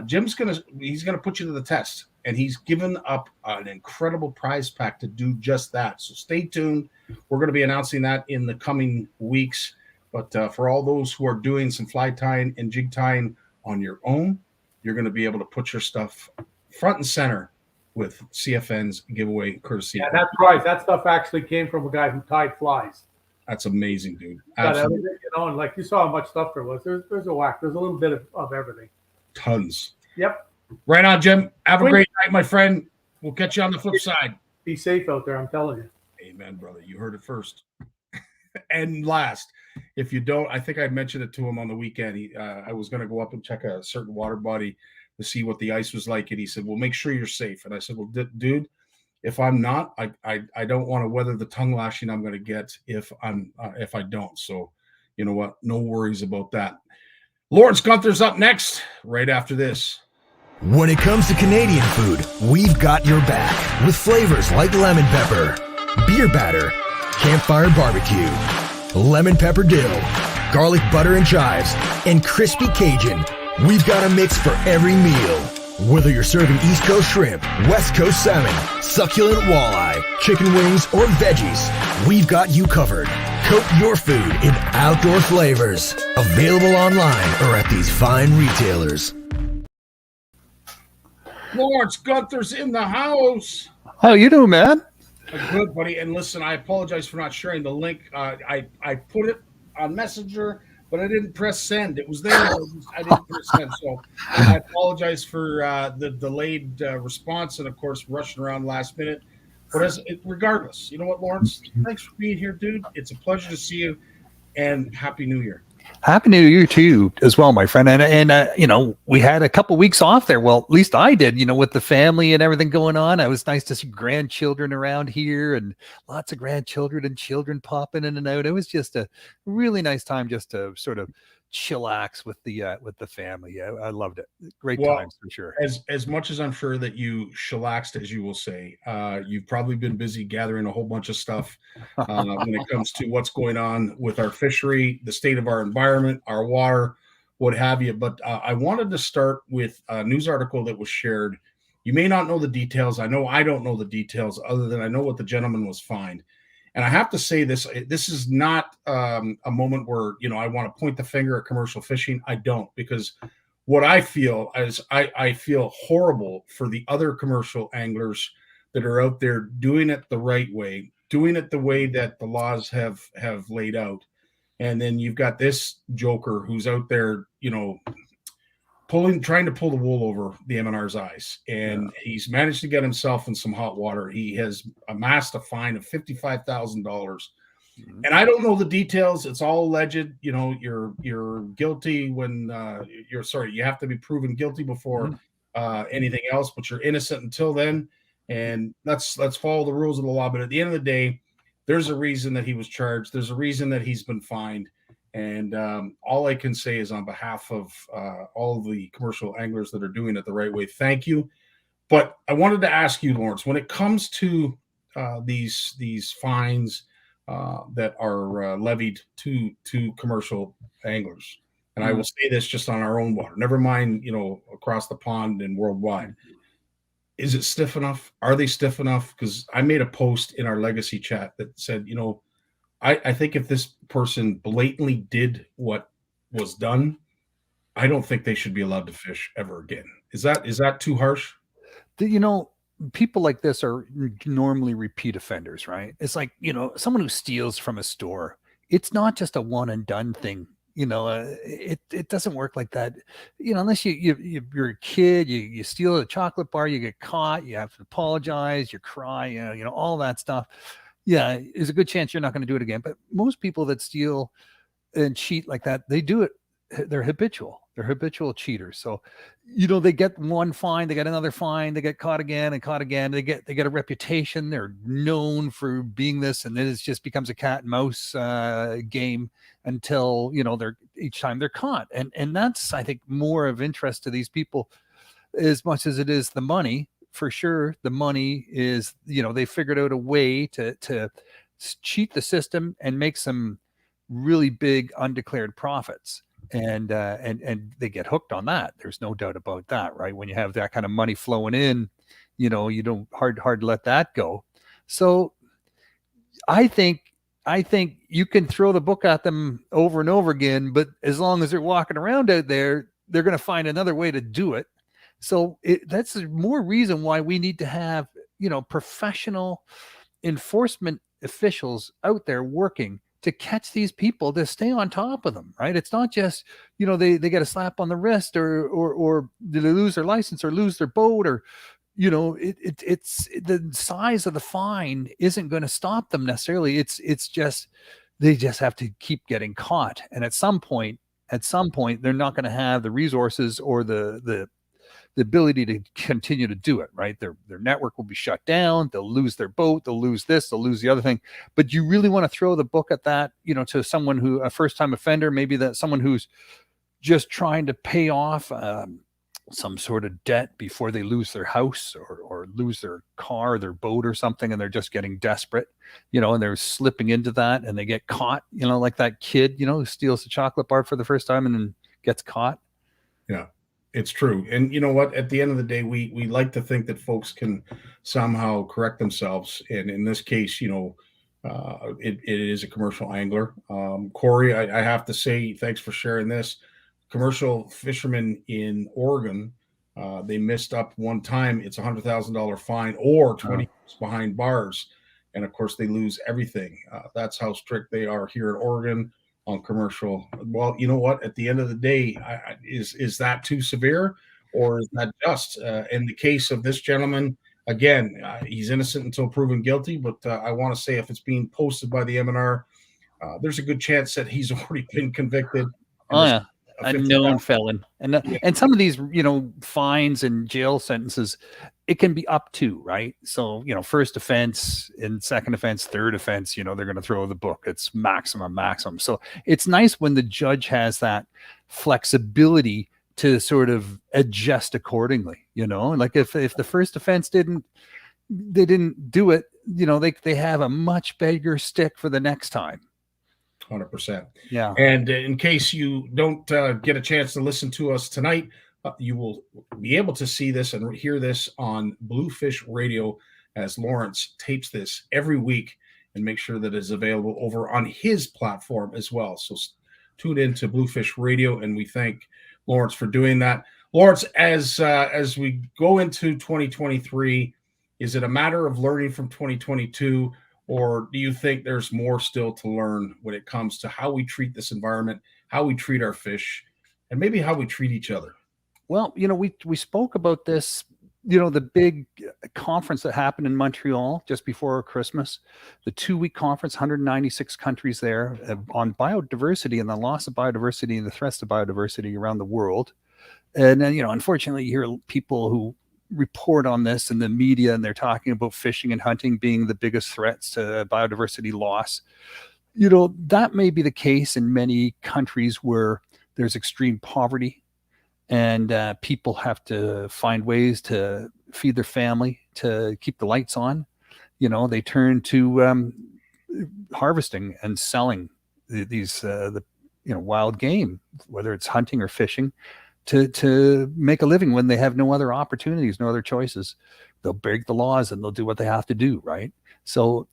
Jim's he's going to put you to the test. And he's given up an incredible prize pack to do just that. So stay tuned. We're going to be announcing that in the coming weeks. But for all those who are doing some fly tying and jig tying on your own, you're going to be able to put your stuff front and center with CFN's giveaway courtesy. Yeah, that prize, that stuff actually came from a guy who tied flies. That's amazing, dude. Absolutely. And like you saw how much stuff there was. There's a whack. There's a little bit of everything. Tons. Yep. Right on, Jim. Have a great night, my friend. We'll catch you on the flip side. Be safe out there, I'm telling you. Amen, brother. You heard it first. And last, if you don't, I think I mentioned it to him on the weekend. I was going to go up and check a certain water body to see what the ice was like. And he said, well, make sure you're safe. And I said, well, dude, if I'm not, I don't want to weather the tongue lashing I'm going to get if I don't. So you know what? No worries about that. Lawrence Gunther's up next, right after this. When it comes to Canadian food, we've got your back with flavors like lemon pepper, beer batter, campfire barbecue, lemon pepper dill, garlic butter and chives, and crispy Cajun. We've got a mix for every meal. Whether you're serving East Coast shrimp, West Coast salmon, succulent walleye, chicken wings, or veggies, we've got you covered. Coat your food in outdoor flavors. Available online or at these fine retailers. Lawrence Gunther's in the house. How you doing, man? Good, buddy. And listen, I apologize for not sharing the link. I put it on Messenger, but I didn't press send. It was there. I didn't press send. So I apologize for the delayed response and, of course, rushing around last minute. But regardless, you know what, Lawrence? Thanks for being here, dude. It's a pleasure to see you, and Happy New Year. Happy New Year to you as well, my friend. And we had a couple weeks off there. Well, at least I did, with the family and everything going on. It was nice to see grandchildren around here and lots of grandchildren and children popping in and out. It was just a really nice time just to sort of chillax with the family. Yeah, I loved it. Great times for sure. As much as I'm sure that you chillaxed, as you will say, you've probably been busy gathering a whole bunch of stuff when it comes to what's going on with our fishery, the state of our environment, our water, what have you. But I wanted to start with a news article that was shared. You may not know the details. I know I don't know the details, other than I know what the gentleman was fined. And I have to say this is not a moment where, I want to point the finger at commercial fishing. I don't, because what I feel is I feel horrible for the other commercial anglers that are out there doing it the right way, doing it the way that the laws have laid out. And then you've got this joker who's out there, trying to pull the wool over the M&R's eyes, and he's managed to get himself in some hot water. He has amassed a fine of $55,000, and I don't know the details. It's all alleged. You're guilty when you have to be proven guilty before anything else, but you're innocent until then. And let's follow the rules of the law. But at the end of the day, there's a reason that he was charged. There's a reason that he's been fined. And all I can say is, on behalf of all of the commercial anglers that are doing it the right way, thank you. But I wanted to ask you, Lawrence, when it comes to these fines that are levied to commercial anglers, and I will say this just on our own water, never mind, across the pond and worldwide, is it stiff enough? Are they stiff enough? Because I made a post in our legacy chat that said, I think if this person blatantly did what was done, I don't think they should be allowed to fish ever again. Is that too harsh? People like this are normally repeat offenders, right? It's like, someone who steals from a store. It's not just a one and done thing. It doesn't work like that. Unless you're a kid, you steal a chocolate bar, you get caught, you have to apologize, you cry, all that stuff. Yeah, there's a good chance you're not going to do it again. But most people that steal and cheat like that, they do it. They're habitual. They're habitual cheaters. So, they get one fine, they get another fine, they get caught again and caught again. They get a reputation. They're known for being this, and then it just becomes a cat and mouse game until each time they're caught. And that's, I think, more of interest to these people as much as it is the money. For sure, the money is, they figured out a way to cheat the system and make some really big undeclared profits, and they get hooked on that. There's no doubt about that, right? When you have that kind of money flowing in, you don't hard to let that go. So I think you can throw the book at them over and over again, but as long as they're walking around out there, they're going to find another way to do it. So that's more reason why we need to have, professional enforcement officials out there working to catch these people, to stay on top of them, right? It's not just, they get a slap on the wrist or they lose their license or lose their boat, or, it's the size of the fine isn't going to stop them necessarily. It's just, they just have to keep getting caught. And at some point, they're not going to have the resources or the ability to continue to do it, right? Their network will be shut down. They'll lose their boat. They'll lose this. They'll lose the other thing. But you really want to throw the book at that, to someone who, a first-time offender, maybe that someone who's just trying to pay off some sort of debt before they lose their house or lose their car, their boat or something, and they're just getting desperate, and they're slipping into that and they get caught, like that kid, who steals a chocolate bar for the first time and then gets caught. Yeah. It's true. And you know what? At the end of the day, we like to think that folks can somehow correct themselves. And in this case, it is a commercial angler. Corey, I have to say, thanks for sharing this. Commercial fishermen in Oregon, they missed up one time. It's $100,000 fine or 20 years behind bars. And of course, they lose everything. That's how strict they are here in Oregon on commercial. Well, you know what? At the end of the day, is that too severe, or is that just? In the case of this gentleman, Again, he's innocent until proven guilty, but I want to say if it's being posted by the MNR, there's a good chance that he's already been convicted. Oh yeah, a known $50,000 felon, and some of these fines and jail sentences, it can be up to, right. So first offense and second offense, third offense, they're going to throw the book. It's maximum. So it's nice when the judge has that flexibility to sort of adjust accordingly. Like if the first offense they didn't do it, they have a much bigger stick for the next time. 100%. Yeah. And in case you don't get a chance to listen to us tonight, you will be able to see this and hear this on Bluefish Radio as Lawrence tapes this every week, and make sure that it's available over on his platform as well. So tune in to Bluefish Radio, and we thank Lawrence for doing that. Lawrence, as we go into 2023, is it a matter of learning from 2022? Or do you think there's more still to learn when it comes to how we treat this environment, how we treat our fish, and maybe how we treat each other? Well, we spoke about this, the big conference that happened in Montreal just before Christmas, the 2-week conference, 196 countries there on biodiversity and the loss of biodiversity and the threats to biodiversity around the world. And then, unfortunately, you hear people who report on this in the media, and they're talking about fishing and hunting being the biggest threats to biodiversity loss. That may be the case in many countries where there's extreme poverty, and people have to find ways to feed their family, to keep the lights on. They turn to harvesting and selling these wild game, whether it's hunting or fishing, to make a living when they have no other opportunities, no other choices. They'll break the laws and they'll do what they have to do, right? So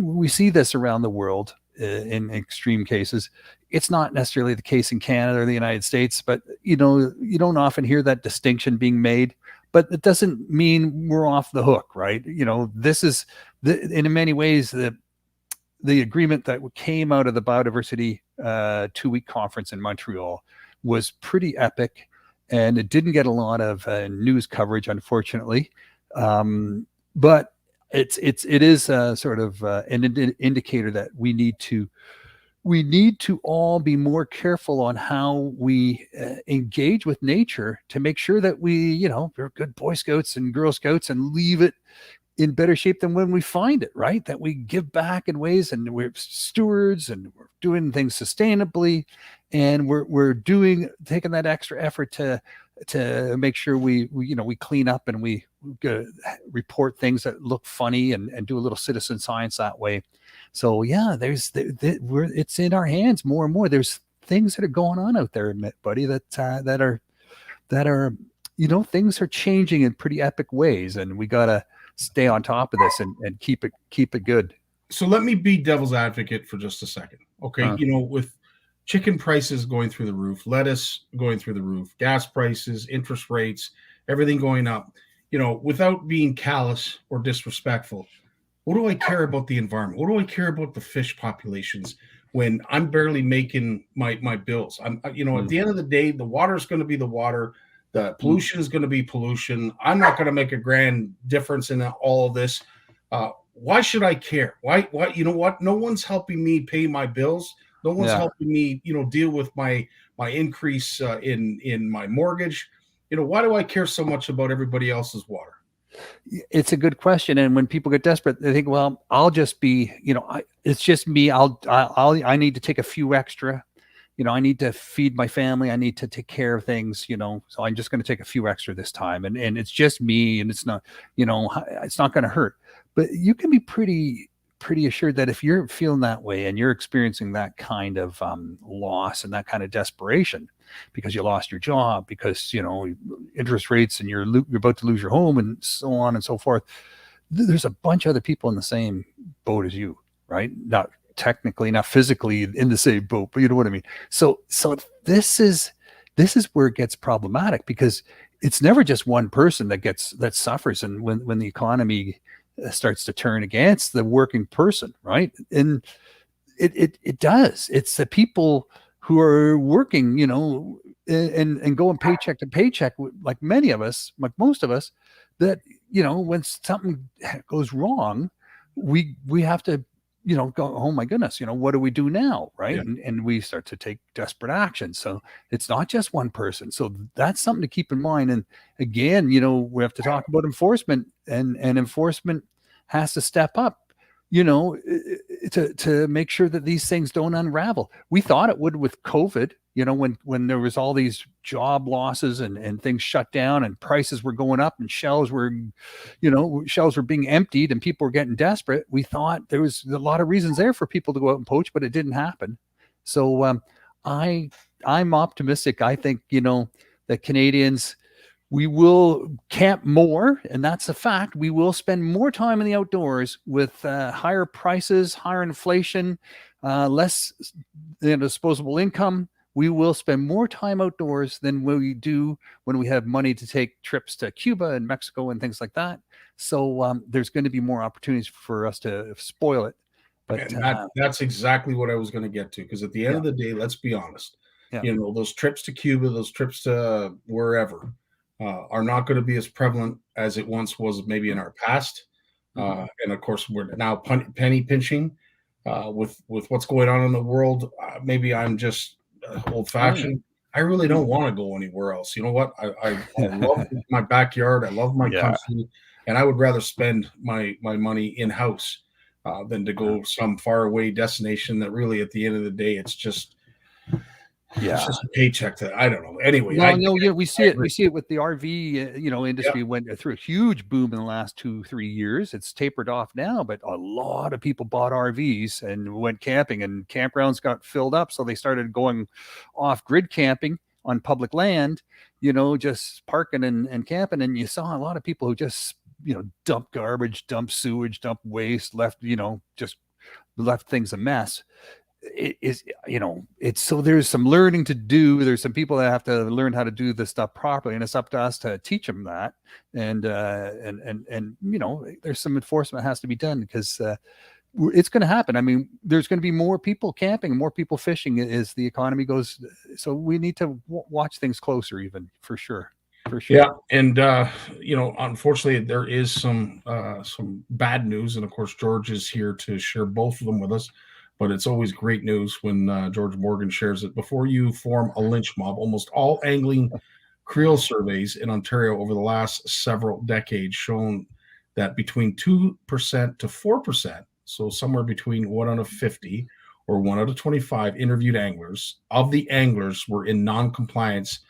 we see this around the world in extreme cases. It's not necessarily the case in Canada or the United States, but you don't often hear that distinction being made. But it doesn't mean we're off the hook, right? This is in many ways the agreement that came out of the biodiversity 2-week conference in Montreal was pretty epic. And it didn't get a lot of news coverage, unfortunately, but it is sort of an indicator that we need to all be more careful on how we engage with nature to make sure that we're good Boy Scouts and Girl Scouts and leave it in better shape than when we find it, right? That we give back in ways, and we're stewards, and we're doing things sustainably, and we're taking that extra effort to make sure we clean up and we report things that look funny and do a little citizen science that way. So yeah, it's in our hands more and more. There's things that are going on out there, buddy, that are things are changing in pretty epic ways, and we gotta stay on top of this and keep it good. So let me be devil's advocate for just a second. Okay. With chicken prices going through the roof, lettuce going through the roof, gas prices, interest rates, everything going up, without being callous or disrespectful, what do I care about the environment? What do I care about the fish populations when I'm barely making my bills? At the end of the day, the water is going to be the water. The pollution is going to be pollution. I'm not going to make a grand difference in all of this. Why should I care? Why? You know what? No one's helping me pay my bills. No one's helping me, deal with my increase in my mortgage. Why do I care so much about everybody else's water? It's a good question. And when people get desperate, they think, well, I'll just be, it's just me. I need to take a few extra. I need to feed my family. I need to take care of things, so I'm just going to take a few extra this time. And it's just me, and it's not, it's not going to hurt. But you can be pretty assured that if you're feeling that way and you're experiencing that kind of loss and that kind of desperation because you lost your job, because, interest rates, and you're about to lose your home, and so on and so forth, there's a bunch of other people in the same boat as you, right? Not technically, not physically in the same boat, but you know what I mean? So this is where it gets problematic, because it's never just one person that suffers. And when the economy starts to turn against the working person, right? And it does. It's the people who are working, and going paycheck to paycheck, like many of us, like most of us, that, when something goes wrong, we have to, go, oh my goodness, what do we do now? Right. Yeah. And we start to take desperate action. So it's not just one person. So that's something to keep in mind. And again, we have to talk about enforcement, and enforcement has to step up, to make sure that these things don't unravel. We thought it would with COVID, when there was all these job losses and things shut down and prices were going up and shelves were being emptied and people were getting desperate. We thought there was a lot of reasons there for people to go out and poach, but it didn't happen. So I'm optimistic. I think, that Canadians, we will camp more, and that's a fact. We will spend more time in the outdoors with higher prices, higher inflation, less disposable income. We will spend more time outdoors than we do when we have money to take trips to Cuba and Mexico and things like that. So there's going to be more opportunities for us to spoil it. But And that's exactly what I was going to get to, because at the end of the day, let's be honest, those trips to Cuba, those trips to wherever are not going to be as prevalent as it once was maybe in our past. And of course, we're now penny pinching with what's going on in the world. Maybe I'm just old fashioned. I really don't want to go anywhere else. You know what? I love my backyard. I love my country, and I would rather spend my money in house than to go some faraway destination that really, at the end of the day, it's just it's just a paycheck that I don't know. Anyway, we see it. We see it with the RV, industry went through a huge boom in the last 2-3 years. It's tapered off now, but a lot of people bought RVs and went camping, and campgrounds got filled up. So they started going off-grid camping on public land, just parking and camping. And you saw a lot of people who just, dump garbage, dump sewage, dump waste, just left things a mess. It is, it's, so there's some learning to do. There's some people that have to learn how to do this stuff properly, and it's up to us to teach them that. And there's some enforcement has to be done, because it's going to happen. I mean, there's going to be more people camping, more people fishing as the economy goes. So we need to watch things closer, even for sure. Yeah, and unfortunately, there is some bad news, and of course, George is here to share both of them with us. But it's always great news when George Morgan shares it. Before you form a lynch mob, almost all angling creel surveys in Ontario over the last several decades shown that between 2% to 4%, so somewhere between 1 out of 50 or 1 out of 25 interviewed anglers, of the anglers were in non-compliance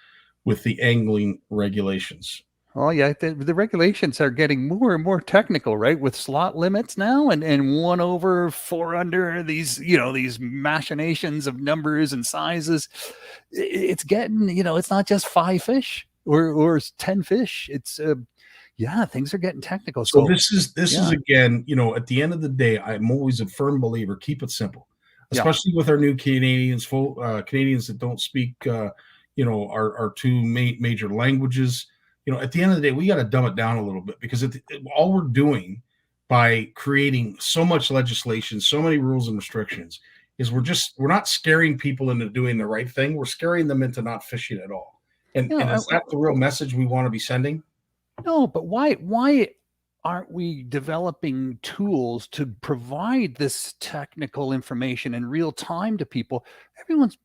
with the angling regulations. Oh yeah, the regulations are getting more and more technical, right? With slot limits now, and 1 over 4 under, these these machinations of numbers and sizes. It's getting, it's not just 5 fish or 10 fish. It's things are getting technical. So this is again, at the end of the day, I'm always a firm believer. Keep it simple, especially with our new Canadians, Canadians that don't speak, our 2 major languages. At the end of the day, we got to dumb it down a little bit, because all we're doing by creating so much legislation, so many rules and restrictions, is we're not scaring people into doing the right thing. We're scaring them into not fishing at all. And is that the real message we want to be sending? No, but why aren't we developing tools to provide this technical information in real time to people? Everyone's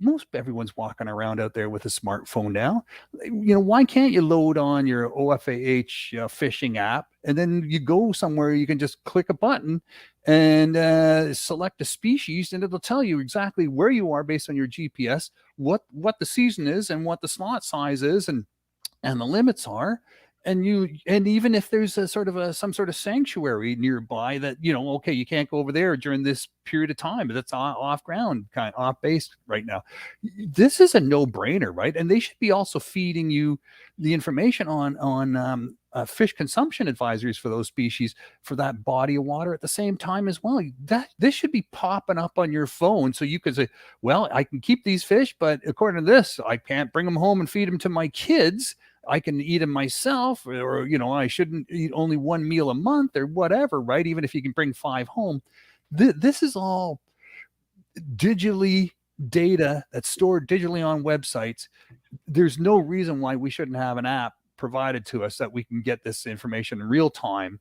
walking around out there with a smartphone now. Why can't you load on your OFAH fishing app, and then you go somewhere, you can just click a button and select a species, and it'll tell you exactly where you are based on your GPS, what the season is, and what the slot size is, and the limits are. And even if there's some sort of sanctuary nearby that, okay, you can't go over there during this period of time, but that's off ground, kind of off base right now. This is a no-brainer, right? And they should be also feeding you the information on fish consumption advisories for those species, for that body of water at the same time as well. This should be popping up on your phone, so you could say, well, I can keep these fish, but according to this, I can't bring them home and feed them to my kids. I can eat them myself, or, I shouldn't eat only 1 meal a month or whatever, right? Even if you can bring 5 home. This is all data that's stored digitally on websites. There's no reason why we shouldn't have an app provided to us that we can get this information in real time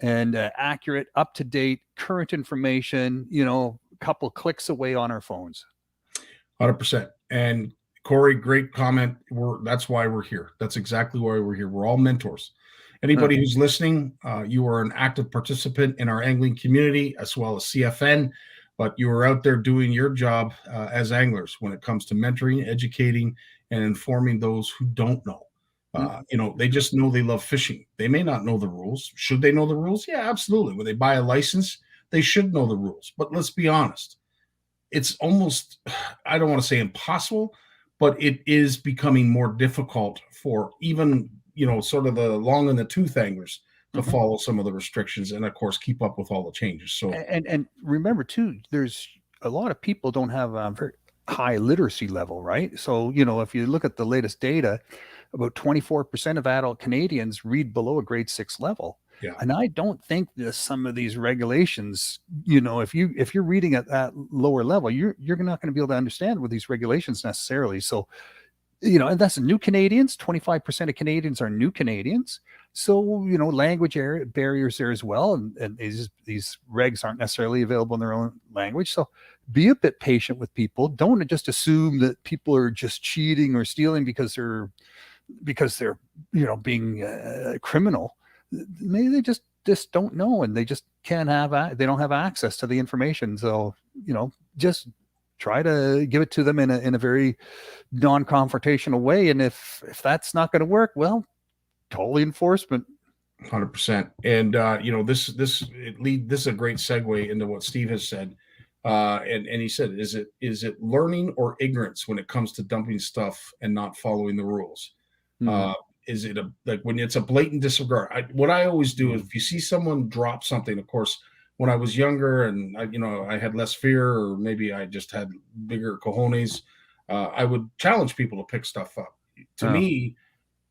and accurate, up to date, current information, a couple clicks away on our phones. 100%. And Corey, great comment. That's why we're here. That's exactly why we're here. We're all mentors. Anybody who's listening, you are an active participant in our angling community as well as CFN, but you are out there doing your job as anglers when it comes to mentoring, educating, and informing those who don't know. They just know they love fishing. They may not know the rules. Should they know the rules? Yeah, absolutely. When they buy a license, they should know the rules. But let's be honest. It's almost, I don't want to say impossible, but it is becoming more difficult for even, sort of the long in the tooth anglers to follow some of the restrictions and, of course, keep up with all the changes. So, and remember too, there's a lot of people don't have a very high literacy level, right? So, if you look at the latest data, about 24% of adult Canadians read below a grade 6 level. Yeah. And I don't think that some of these regulations, if you're reading at that lower level, you're not going to be able to understand with these regulations necessarily. So, and that's new Canadians. 25% of Canadians are new Canadians. So, language barriers there as well. And these regs aren't necessarily available in their own language. So be a bit patient with people. Don't just assume that people are just cheating or stealing because they're being criminal. Maybe they just don't know, and they just they don't have access to the information. So, just try to give it to them in a very non-confrontational way. And if that's not going to work, well, totally enforcement. 100%. And this is a great segue into what Steve has said. And he said, is it learning or ignorance when it comes to dumping stuff and not following the rules? Is it when it's a blatant disregard? What I always do is if you see someone drop something, of course, when I was younger and I had less fear, or maybe I just had bigger cojones, I would challenge people to pick stuff up. To me,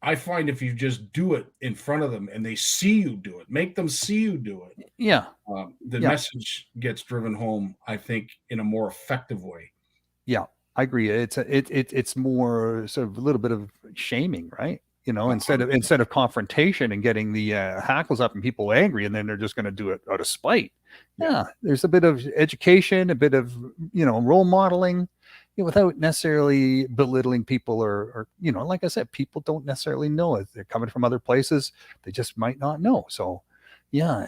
I find if you just do it in front of them and they see you do it, make them see you do it. Yeah. The message gets driven home, I think, in a more effective way. Yeah, I agree. It's more sort of a little bit of shaming, right? Instead of confrontation and getting the hackles up and people angry, and then they're just going to do it out of spite. Yeah, there's a bit of education, a bit of role modeling, without necessarily belittling people or like I said, people don't necessarily know it. They're coming from other places. They just might not know. So, yeah,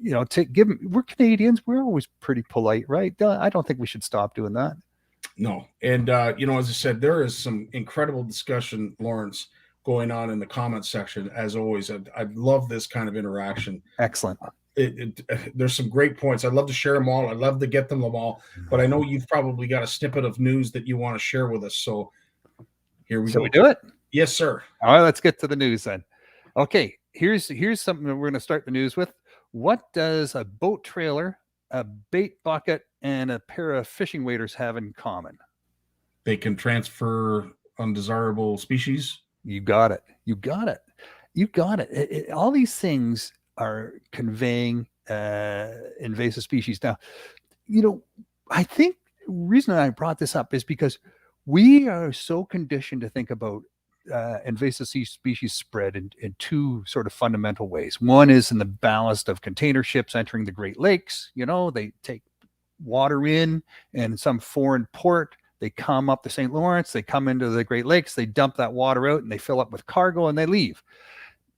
we're Canadians. We're always pretty polite, right? I don't think we should stop doing that. No, and as I said, there is some incredible discussion, Lawrence, going on in the comments section. As always, I love this kind of interaction. Excellent. There's some great points. I'd love to share them all. I'd love to get them all, but I know you've probably got a snippet of news that you want to share with us. So here we go. Shall we do it? Yes, sir. All right, let's get to the news then. Okay, here's something that we're going to start the news with. What does a boat trailer, a bait bucket, and a pair of fishing waders have in common? They can transfer undesirable species. You got it. All these things are conveying invasive species. Now, I think the reason I brought this up is because we are so conditioned to think about invasive species spread in two sort of fundamental ways. One is in the ballast of container ships entering the Great Lakes. They take water in some foreign port. They come up the St. Lawrence, they come into the Great Lakes, they dump that water out and they fill up with cargo and they leave.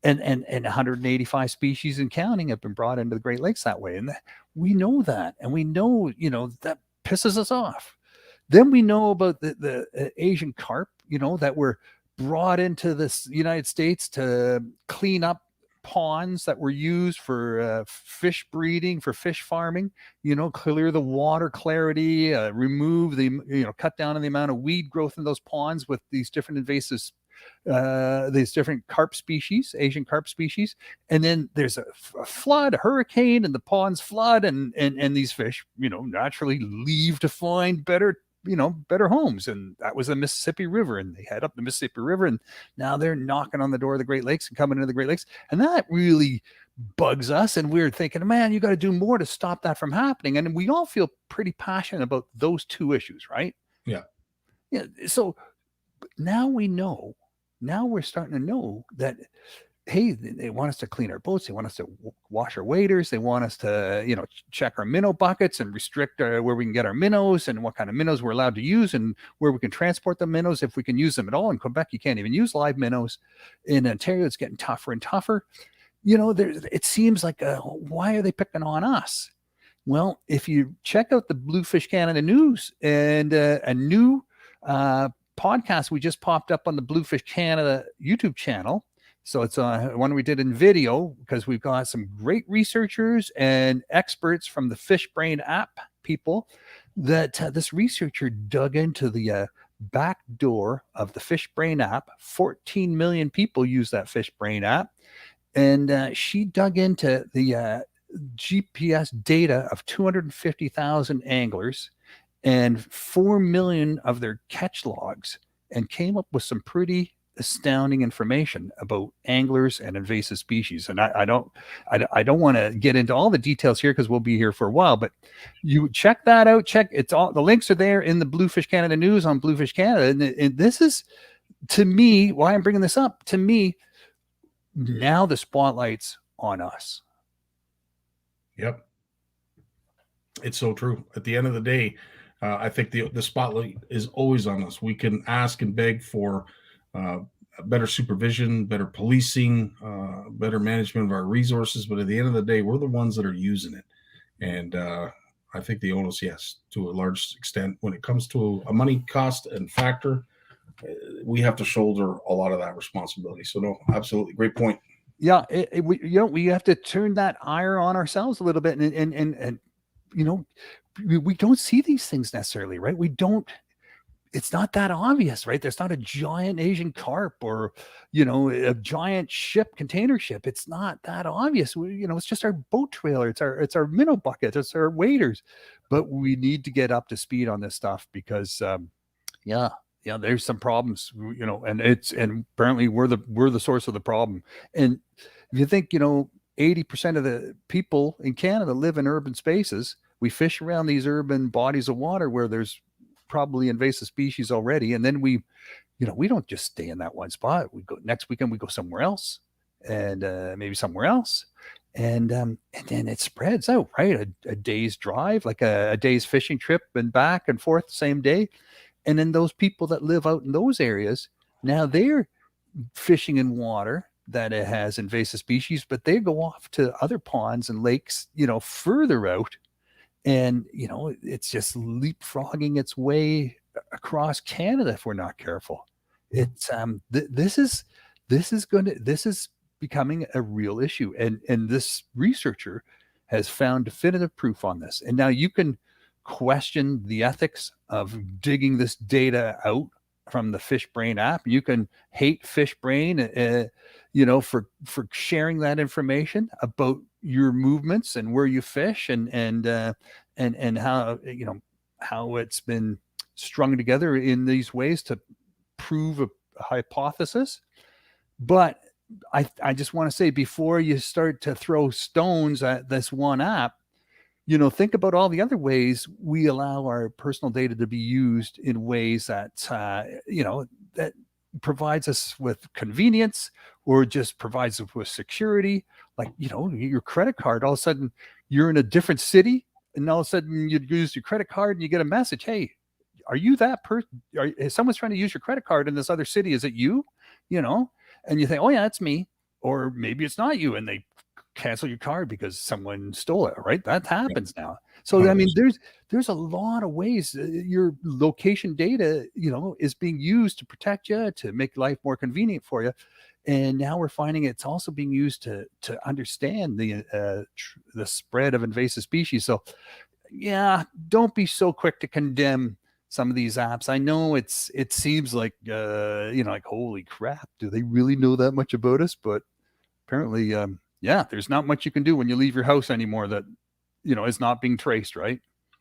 And 185 species and counting have been brought into the Great Lakes that way. And we know that. And we know, that pisses us off. Then we know about the Asian carp, that were brought into the United States to clean up ponds that were used for fish breeding, for fish farming, clear the water clarity, remove the, cut down on the amount of weed growth in those ponds with these different invasive, these different carp species, Asian carp species. And then there's a flood, a hurricane, and the ponds flood, and these fish, naturally leave to find better homes. And that was the Mississippi River, and they head up the Mississippi River, and now they're knocking on the door of the Great Lakes and coming into the Great Lakes. And that really bugs us. And we're thinking, man, you got to do more to stop that from happening. And we all feel pretty passionate about those two issues, right? Yeah. Yeah. So now we know now we're starting to know that, hey, they want us to clean our boats. They want us to wash our waders. They want us to, check our minnow buckets and restrict where we can get our minnows and what kind of minnows we're allowed to use and where we can transport the minnows, if we can use them at all. In Quebec, you can't even use live minnows. In Ontario, it's getting tougher and tougher. It seems like, why are they picking on us? Well, if you check out the Bluefish Canada News and a new podcast we just popped up on the Bluefish Canada YouTube channel. So it's one we did in video, because we've got some great researchers and experts from the Fish Brain app people that this researcher dug into the back door of the Fish Brain app. 14 million people use that Fish Brain app. And she dug into the GPS data of 250,000 anglers and 4 million of their catch logs, and came up with some pretty astounding information about anglers and invasive species. And I don't want to get into all the details here, because we'll be here for a while, but you check that out. It's all, the links are there in the Bluefish Canada News on Bluefish Canada. And this is, to me, why I'm bringing this up. To me, now the spotlight's on us. Yep. It's so true. At the end of the day, I think the spotlight is always on us. We can ask and beg for better supervision, better policing, better management of our resources. But at the end of the day, we're the ones that are using it. And I think the onus, yes, to a large extent, when it comes to a money cost and factor, we have to shoulder a lot of that responsibility. So no, absolutely. Great point. Yeah. We have to turn that ire on ourselves a little bit. And we don't see these things necessarily, right? It's not that obvious, right? There's not a giant Asian carp or, a giant container ship. It's not that obvious. It's just our boat trailer. It's our minnow bucket. It's our waders. But we need to get up to speed on this stuff, because, there's some problems, and apparently we're the source of the problem. And if you think, 80% of the people in Canada live in urban spaces. We fish around these urban bodies of water where there's probably invasive species already. And then we don't just stay in that one spot. We go next weekend, we go somewhere else, and maybe somewhere else. And then it spreads out, right? A day's drive, like a day's fishing trip and back and forth the same day. And then those people that live out in those areas, now they're fishing in water that it has invasive species, but they go off to other ponds and lakes, further out. And, it's just leapfrogging its way across Canada if we're not careful. It's this is becoming a real issue. And this researcher has found definitive proof on this. And now you can question the ethics of digging this data out from the Fish Brain app. You can hate Fish Brain, for sharing that information about your movements and where you fish and how, how it's been strung together in these ways to prove a hypothesis. But I just want to say, before you start to throw stones at this one app, think about all the other ways we allow our personal data to be used in ways that, that provides us with convenience, or just provides us with security. Like, your credit card, all of a sudden you're in a different city, and all of a sudden you use your credit card and you get a message. Hey, are you that person? Is someone's trying to use your credit card in this other city? Is it you? And you think, oh yeah, it's me. Or maybe it's not you, and they cancel your card because someone stole it, right? That happens now. So, I mean, there's a lot of ways your location data, is being used to protect you, to make life more convenient for you. And now we're finding it's also being used to understand the spread of invasive species. So, yeah, don't be so quick to condemn some of these apps. I know it seems like, like, holy crap, do they really know that much about us? But apparently, there's not much you can do when you leave your house anymore that, is not being traced, right?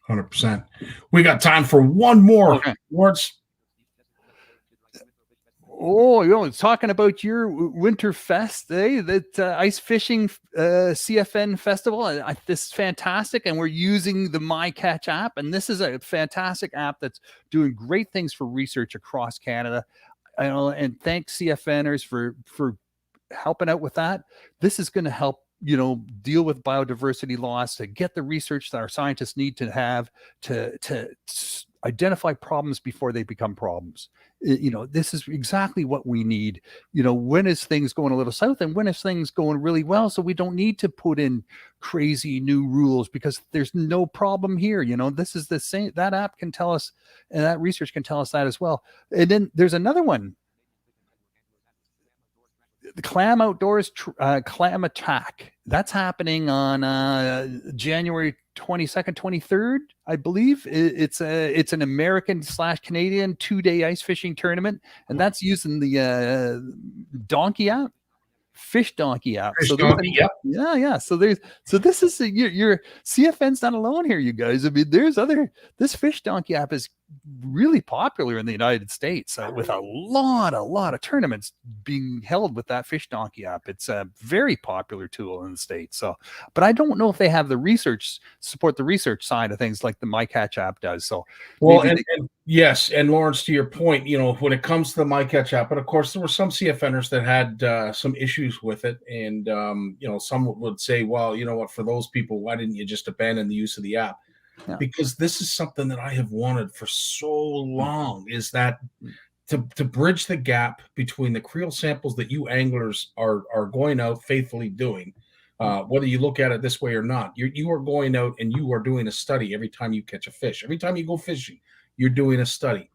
100%. We got time for one more. Okay. Warts. Oh, talking about your winter fest, that ice fishing CFN festival. This is fantastic, and we're using the MyCatch app, and this is a fantastic app that's doing great things for research across Canada. know, and thanks CFNers for helping out with that. This is going to help, you know, deal with biodiversity loss, to get the research that our scientists need to have to identify problems before they become problems. You know, this is exactly what we need. You know, when is things going a little south, and when is things going really well, so we don't need to put in crazy new rules because there's no problem here. You know, this is the same. That app can tell us, and that research can tell us that as well. And then there's another one, the Clam Outdoors Clam Attack. That's happening on January 22nd, 23rd, I believe. It's an American / Canadian 2-day ice fishing tournament, and that's using the Donkey app. Fish Donkey app. Fish Donkey, yep. Yeah. So this is your CFN's not alone here, you guys. I mean, this Fish Donkey app is really popular in the United States, with a lot of tournaments being held with that Fish Donkey app. It's a very popular tool in the States. So, but I don't know if they have the support the research side of things like the MyCatch app does. So, well, and yes, and Lawrence, to your point, you know, when it comes to the MyCatch app, but of course there were some CFNers that had some issues with it, and you know, some would say, well, you know what, for those people, why didn't you just abandon the use of the app? Yeah. Because this is something that I have wanted for so long, is that to bridge the gap between the creel samples that you anglers are going out faithfully doing, whether you look at it this way or not. You are going out and you are doing a study every time you catch a fish. Every time you go fishing, you're doing a study.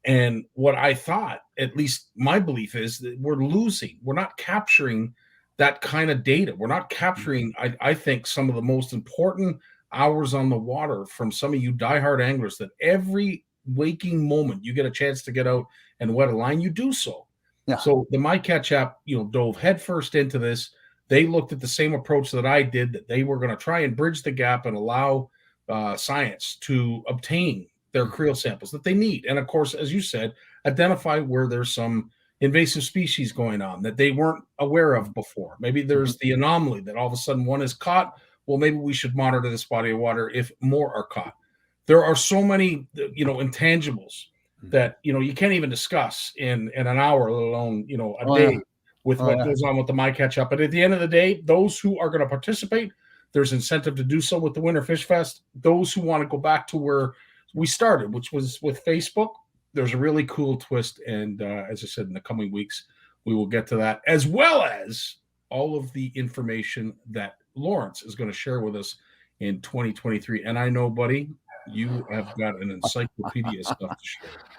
And what I thought, at least my belief, is that we're losing. We're not capturing that kind of data. We're not capturing, I think, some of the most important hours on the water from some of you diehard anglers, that every waking moment you get a chance to get out and wet a line, you do so. Yeah. So the MyCatch app, you know, dove headfirst into this. They looked at the same approach that I did, that they were going to try and bridge the gap and allow science to obtain their creel samples that they need. And of course, as you said, identify where there's some invasive species going on that they weren't aware of before. Maybe there's the anomaly that all of a sudden one is caught. Well, maybe we should monitor this body of water if more are caught. There are so many, you know, intangibles that, you know, you can't even discuss in an hour, let alone, you know, a day with what goes on with the MyCatch app. But at the end of the day, those who are going to participate, there's incentive to do so with the Winter Fish Fest. Those who want to go back to where we started, which was with Facebook, there's a really cool twist. And as I said, in the coming weeks, we will get to that, as well as all of the information that Lawrence is going to share with us in 2023. And I know, buddy, you have got an encyclopedia stuff to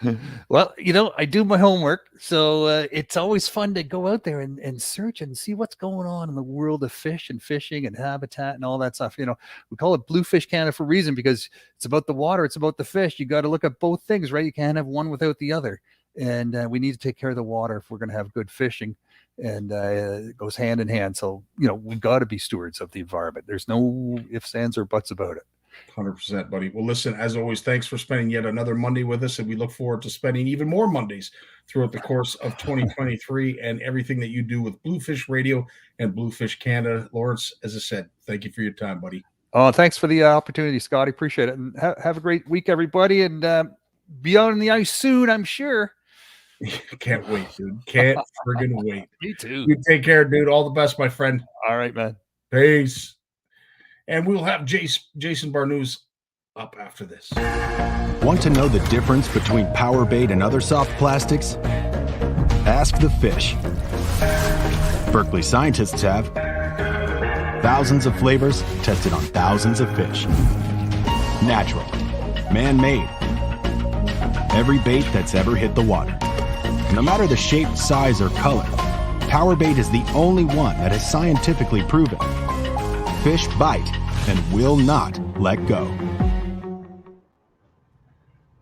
share. Well, you know, I do my homework, so it's always fun to go out there and search and see what's going on in the world of fish and fishing and habitat and all that stuff. You know, we call it Bluefish Canada for a reason, because it's about the water, it's about the fish. You got to look at both things, right? You can't have one without the other. And we need to take care of the water if we're going to have good fishing. And it goes hand in hand. So, you know, we've got to be stewards of the environment. There's no ifs, ands, or buts about it. 100%, buddy. Well, listen, as always, thanks for spending yet another Monday with us. And we look forward to spending even more Mondays throughout the course of 2023 and everything that you do with Bluefish Radio and Bluefish Canada. Lawrence, as I said, thank you for your time, buddy. Oh, thanks for the opportunity, Scotty. Appreciate it. And have a great week, everybody. And be out on the ice soon, I'm sure. Can't wait, dude. Can't friggin' wait. Me too. You take care, dude. All the best, my friend. All right, man. Peace. And we'll have Jason Barnucz up after this. Want to know the difference between power bait and other soft plastics? Ask the fish. Berkeley scientists have thousands of flavors tested on thousands of fish. Natural, man-made. Every bait that's ever hit the water. No matter the shape, size, or color, power bait is the only one that is scientifically proven. Fish bite and will not let go.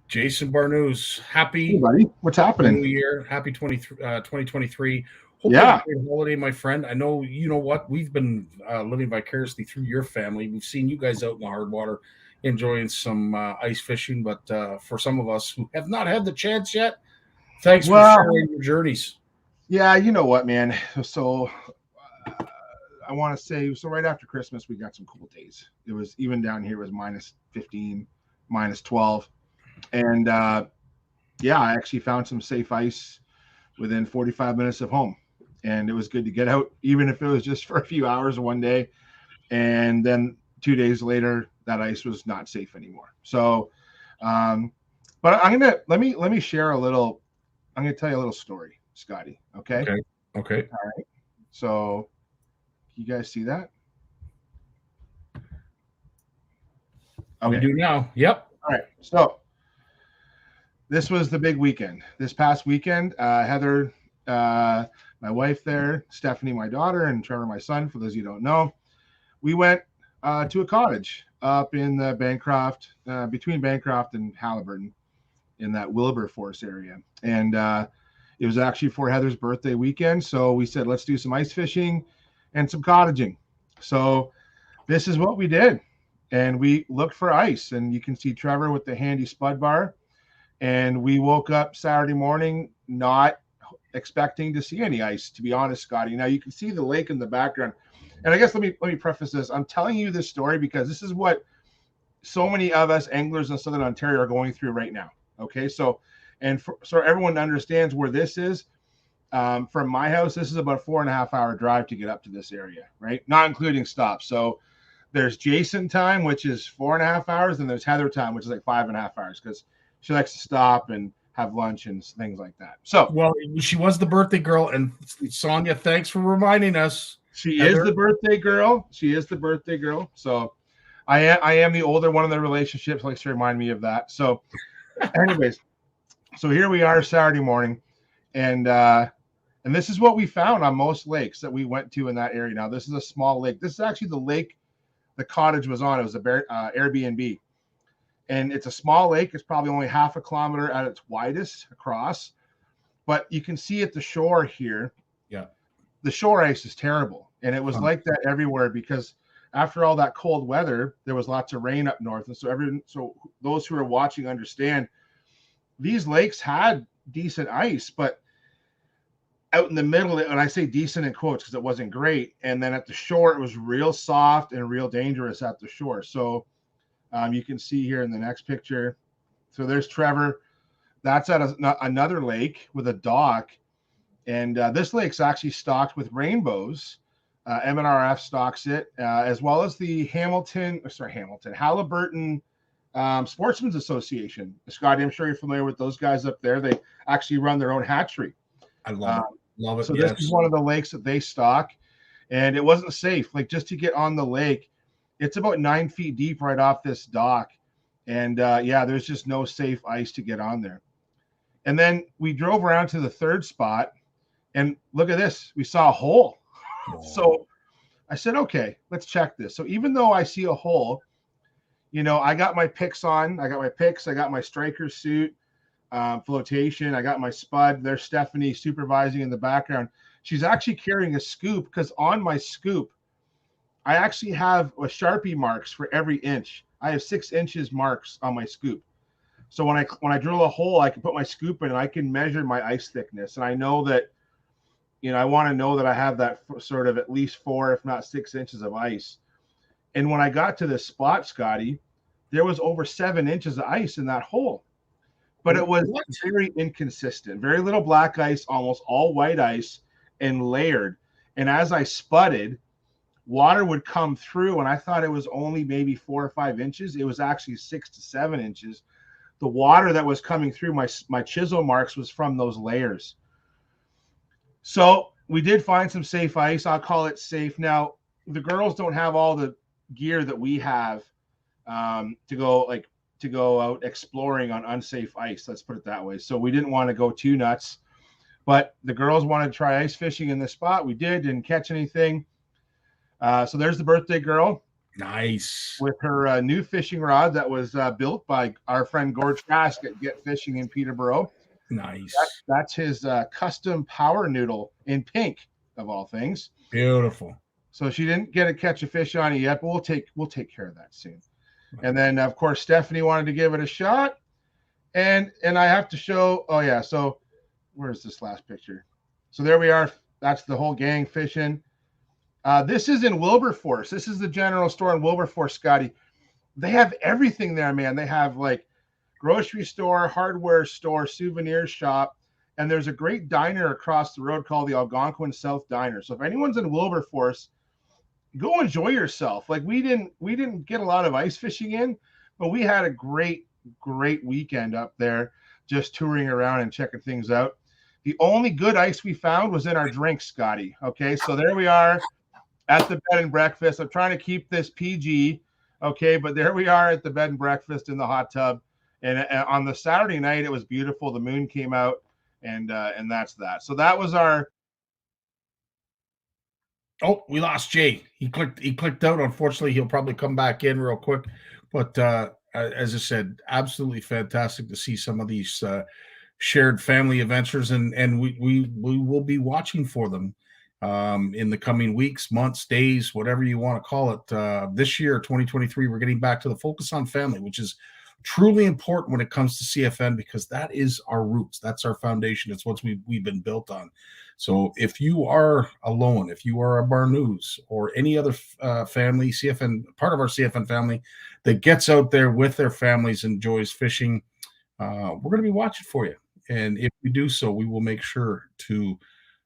Jason Barnucz, happy hey buddy. What's happening? New Year. Happy 2023. Hope you Yeah. had a great holiday, my friend. I know, you know what, we've been living vicariously through your family. We've seen you guys out in the hard water enjoying some ice fishing, but for some of us who have not had the chance yet, thanks for sharing your journeys. Yeah, you know what, man. So I want to say, so right after Christmas, we got some cool days. It was even down here, it was minus 15, minus 12. And yeah, I actually found some safe ice within 45 minutes of home. And it was good to get out, even if it was just for a few hours one day. And then 2 days later, that ice was not safe anymore. So, but let me share a little. I'm gonna tell you a little story, Scotty. Okay. Okay. All right. So, you guys see that? Okay. We do now. Yep. All right. So, this was the big weekend. This past weekend, Heather, my wife there, Stephanie, my daughter, and Trevor, my son, for those of you who don't know, we went to a cottage up in the Bancroft, between Bancroft and Haliburton, in that Wilberforce area. And it was actually for Heather's birthday weekend. So we said, let's do some ice fishing and some cottaging. So this is what we did. And we looked for ice. And you can see Trevor with the handy spud bar. And we woke up Saturday morning not expecting to see any ice, to be honest, Scotty. Now you can see the lake in the background. And I guess let me preface this. I'm telling you this story because this is what so many of us anglers in Southern Ontario are going through right now. Okay, so so everyone understands where this is. From my house, this is about a 4.5 hour drive to get up to this area, right? Not including stops. So there's Jason time, which is 4.5 hours, and there's Heather time, which is like 5.5 hours, because she likes to stop and have lunch and things like that. So, well, she was the birthday girl, and Sonia, thanks for reminding us. She is the birthday girl. She is the birthday girl. So I am the older one in the relationship. Likes to remind me of that. So anyways, so here we are Saturday morning, and this is what we found on most lakes that we went to in that area. Now, this is a small lake. This is actually the lake the cottage was on. It was a Airbnb. And it's a small lake. It's probably only 0.5 kilometer at its widest across. But you can see at the shore here, the shore ice is terrible. And it was like that everywhere because after all that cold weather, there was lots of rain up north. And so those who are watching understand these lakes had decent ice, but out in the middle, and I say decent in quotes because it wasn't great. And then at the shore, it was real soft and real dangerous at the shore. So you can see here in the next picture. So there's Trevor. That's at another lake with a dock. And this lake's actually stocked with rainbows. MNRF stocks it, as well as the Haliburton Sportsmen's Association. Scotty, I'm sure you're familiar with those guys up there. They actually run their own hatchery. I love it. Love it. So this is one of the lakes that they stock. And it wasn't safe. Like just to get on the lake, it's about 9 feet deep right off this dock. And there's just no safe ice to get on there. And then we drove around to the third spot and look at this. We saw a hole. So I said, okay, let's check this. So even though I see a hole, I got my picks on. I got my picks. I got my striker suit, flotation. I got my spud. There's Stephanie supervising in the background. She's actually carrying a scoop because on my scoop, I actually have a Sharpie marks for every inch. I have 6 inches marks on my scoop. So when I drill a hole, I can put my scoop in and I can measure my ice thickness. And I know that, I want to know that I have that sort of at least 4, if not 6 inches of ice. And when I got to this spot, Scotty, there was over 7 inches of ice in that hole. But it was very inconsistent, very little black ice, almost all white ice and layered. And as I spudded, water would come through, and I thought it was only maybe 4 or 5 inches. It was actually 6 to 7 inches. The water that was coming through my chisel marks was from those layers. So we did find some safe ice. I'll call it safe. Now, the girls don't have all the gear that we have to go out exploring on unsafe ice. Let's put it that way. So we didn't want to go too nuts, but the girls wanted to try ice fishing in this spot. We didn't catch anything. So there's the birthday girl. Nice. With her new fishing rod that was built by our friend Gord Trask at Get Fishing in Peterborough. Nice. That's his custom power noodle in pink, of all things. Beautiful. So she didn't get to catch a fish on it yet, but we'll take care of that soon. And then of course Stephanie wanted to give it a shot, and I have to show. Oh yeah. So where's this last picture? So there we are. That's the whole gang fishing. This is in Wilberforce. This is the general store in Wilberforce, Scotty. They have everything there, man. They have like grocery store, hardware store, souvenir shop, and there's a great diner across the road called the Algonquin South Diner. So if anyone's in Wilberforce, go enjoy yourself. Like we didn't get a lot of ice fishing in, but we had a great weekend up there, just touring around and checking things out. The only good ice we found was in our drinks, Scotty. Okay, so there we are at the bed and breakfast. I'm trying to keep this PG, okay, but there we are at the bed and breakfast in the hot tub. And on the Saturday night, it was beautiful. The moon came out, and that's that. So that was our. Oh, we lost Jay. He clicked out. Unfortunately, he'll probably come back in real quick. But as I said, absolutely fantastic to see some of these shared family adventures, and we will be watching for them in the coming weeks, months, days, whatever you want to call it. This year, 2023, we're getting back to the focus on family, which is truly important when it comes to CFN, because that is our roots. That's our foundation. It's what we've been built on. So if you are alone, if you are a Barnucz or any other family, CFN, part of our CFN family that gets out there with their families, enjoys fishing, we're going to be watching for you. And if we do so, we will make sure to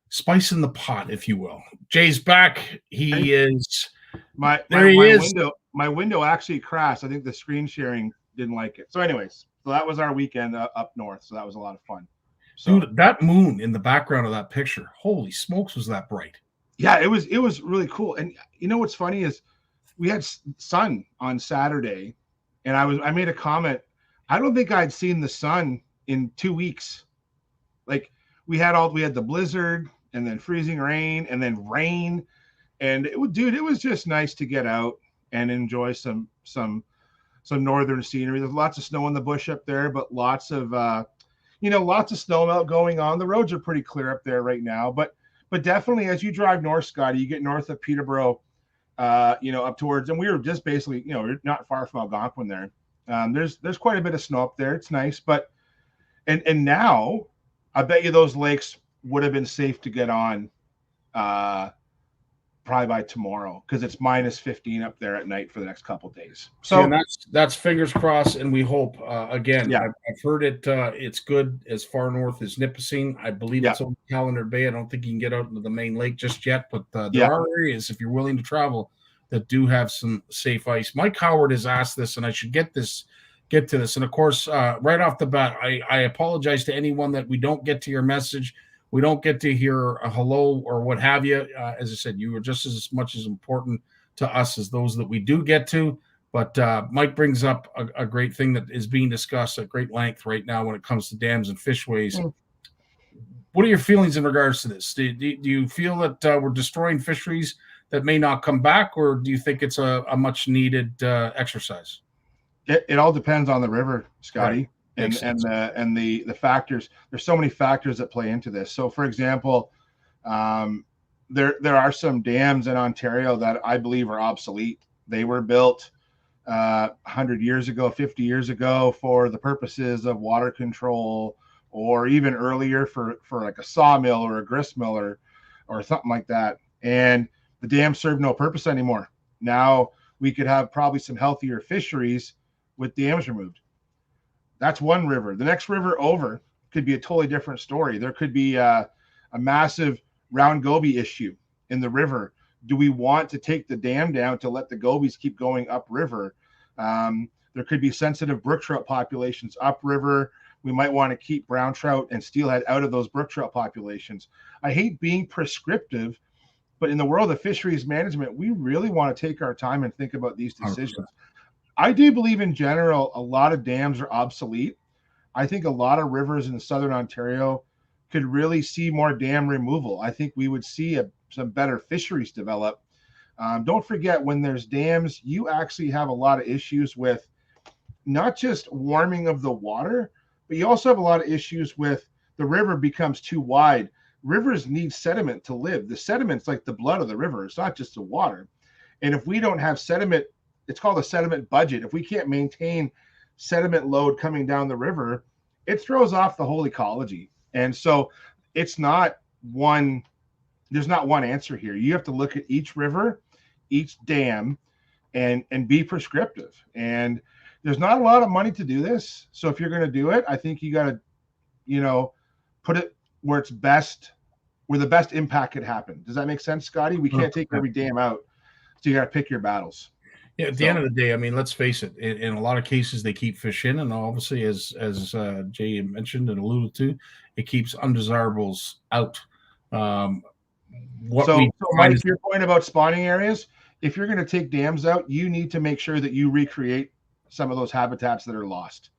spice in the pot, if you will. Jay's back. He is. My window actually crashed. I think the screen sharing didn't like it. So anyways, so that was our weekend up north. So that was a lot of fun. So, dude, that moon in the background of that picture, holy smokes, was that bright? Yeah, it was really cool. And you know what's funny is we had sun on Saturday, and I made a comment. I don't think I'd seen the sun in 2 weeks. Like we had the blizzard, and then freezing rain, and then rain, and it was just nice to get out and enjoy some northern scenery. There's lots of snow in the bush up there, but lots of snow melt going on. The roads are pretty clear up there right now, but definitely as you drive north, Scotty, you get north of Peterborough, up towards, and we were just basically, not far from Algonquin there. There's quite a bit of snow up there. It's nice, but and now I bet you those lakes would have been safe to get on probably by tomorrow, because it's minus 15 up there at night for the next couple of days. So that's fingers crossed, and we hope again. Yeah. I've heard it. It's good as far north as Nipissing. I believe it's over Calendar Bay. I don't think you can get out into the main lake just yet, but there are areas, if you're willing to travel, that do have some safe ice. Mike Howard has asked this, and I should get to this. And of course, right off the bat, I apologize to anyone that we don't get to your message. We don't get to hear a hello or what have you. As I said, you are just as much as important to us as those that we do get to. But Mike brings up a great thing that is being discussed at great length right now when it comes to dams and fishways. What are your feelings in regards to this? Do you feel that we're destroying fisheries that may not come back, or do you think it's a much needed exercise? It all depends on the river, Scotty. Right. And the factors. There's so many factors that play into this. So for example, there are some dams in Ontario that I believe are obsolete. They were built 100 years ago, 50 years ago for the purposes of water control, or even earlier for like a sawmill or a grist mill or something like that. And the dams serve no purpose anymore. Now we could have probably some healthier fisheries with dams removed. That's one river. The next river over could be a totally different story. There could be a massive round goby issue in the river. Do we want to take the dam down to let the gobies keep going upriver? There could be sensitive brook trout populations upriver. We might want to keep brown trout and steelhead out of those brook trout populations. I hate being prescriptive, but in the world of fisheries management, we really want to take our time and think about these decisions. 100%. I do believe in general, a lot of dams are obsolete. I think a lot of rivers in southern Ontario could really see more dam removal. I think we would see some better fisheries develop. Don't forget, when there's dams, you actually have a lot of issues with not just warming of the water, but you also have a lot of issues with the river becomes too wide. Rivers need sediment to live. The sediment's like the blood of the river. It's not just the water. And if we don't have sediment, it's called a sediment budget. If we can't maintain sediment load coming down the river, it throws off the whole ecology. And so there's not one answer here. You have to look at each river, each dam, and be prescriptive. And there's not a lot of money to do this. So if you're going to do it, I think you got to, put it where it's best, where the best impact could happen. Does that make sense, Scotty? We can't take every dam out, so you got to pick your battles. Yeah, at the end of the day, I mean, let's face it. In a lot of cases, they keep fish in, and obviously, as Jay mentioned and alluded to, it keeps undesirables out. So Mike, your point about spawning areas, if you're going to take dams out, you need to make sure that you recreate some of those habitats that are lost.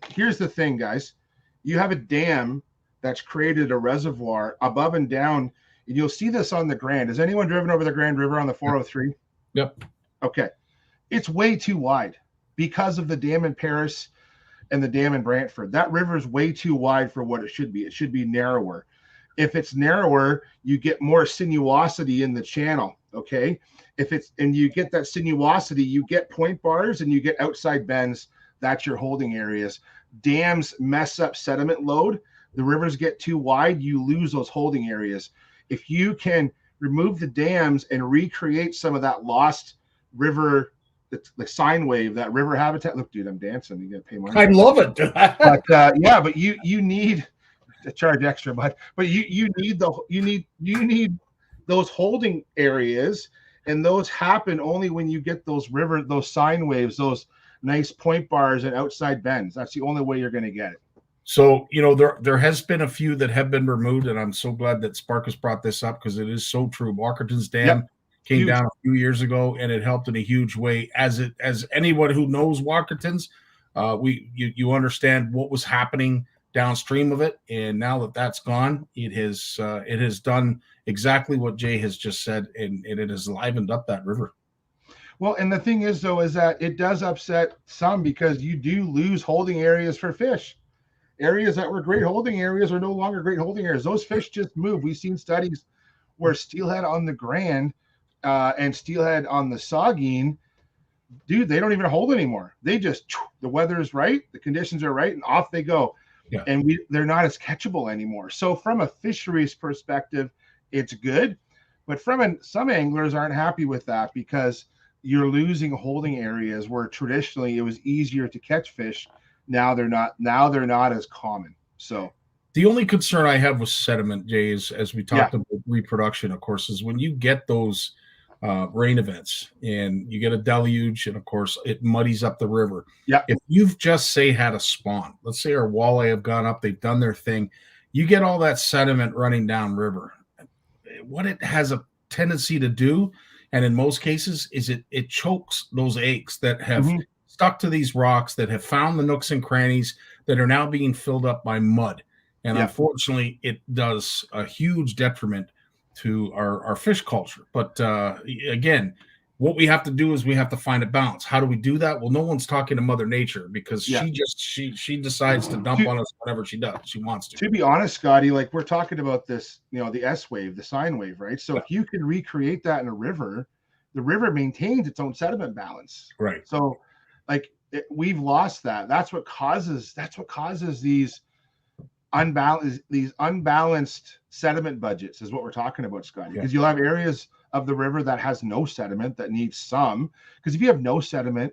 Here's the thing, guys. You have a dam that's created a reservoir above and down, and you'll see this on the Grand. Has anyone driven over the Grand River on the 403? Yep. Okay. It's way too wide because of the dam in Paris and the dam in Brantford. That river is way too wide for what it should be. It should be narrower. If it's narrower, you get more sinuosity in the channel. Okay. And you get that sinuosity, you get point bars and you get outside bends. That's your holding areas. Dams mess up sediment load. The rivers get too wide, you lose those holding areas. If you can remove the dams and recreate some of that lost river, the sine wave, that river habitat. Look, dude, I'm dancing. You gotta pay money. I love it. But but you need to charge extra, but you need those holding areas, and those happen only when you get those sine waves, those nice point bars and outside bends. That's the only way you're going to get it. So, there has been a few that have been removed, and I'm so glad that Sparkus brought this up because it is so true. Walkerton's Dam came down a few years ago, and it helped in a huge way. As anyone who knows Walkerton's, you understand what was happening downstream of it, and now that that's gone, it has done exactly what Jay has just said, and it has livened up that river. Well, and the thing is, though, is that it does upset some because you do lose holding areas for fish. Areas that were great holding areas are no longer great holding areas. Those fish just move. We've seen studies where steelhead on the Grand and steelhead on the Saugeen, dude, they don't even hold anymore. They just, the weather is right, the conditions are right, and off they go. Yeah. And they're not as catchable anymore. So from a fisheries perspective, it's good. But some anglers aren't happy with that because you're losing holding areas where traditionally it was easier to catch fish. Now they're not as common. So the only concern I have with sediment, Jay, is as we talked about reproduction, of course, is when you get those rain events and you get a deluge, and of course it muddies up the river. Yeah. If you've just had a spawn, let's say our walleye have gone up, they've done their thing, you get all that sediment running down river. What it has a tendency to do, and in most cases, is it chokes those eggs that have stuck to these rocks, that have found the nooks and crannies that are now being filled up by mud. And unfortunately, it does a huge detriment to our fish culture. But again, what we have to do is we have to find a balance. How do we do that? Well, no one's talking to Mother Nature because she decides to dump on us whatever she does. She wants to. To be honest, Scotty, like we're talking about this, the S wave, the sine wave, right? So if you can recreate that in a river, the river maintains its own sediment balance. Right. So we've lost that. That's what causes these unbalanced sediment budgets is what we're talking about, Scotty, because you'll have areas of the river that has no sediment that needs some, because if you have no sediment,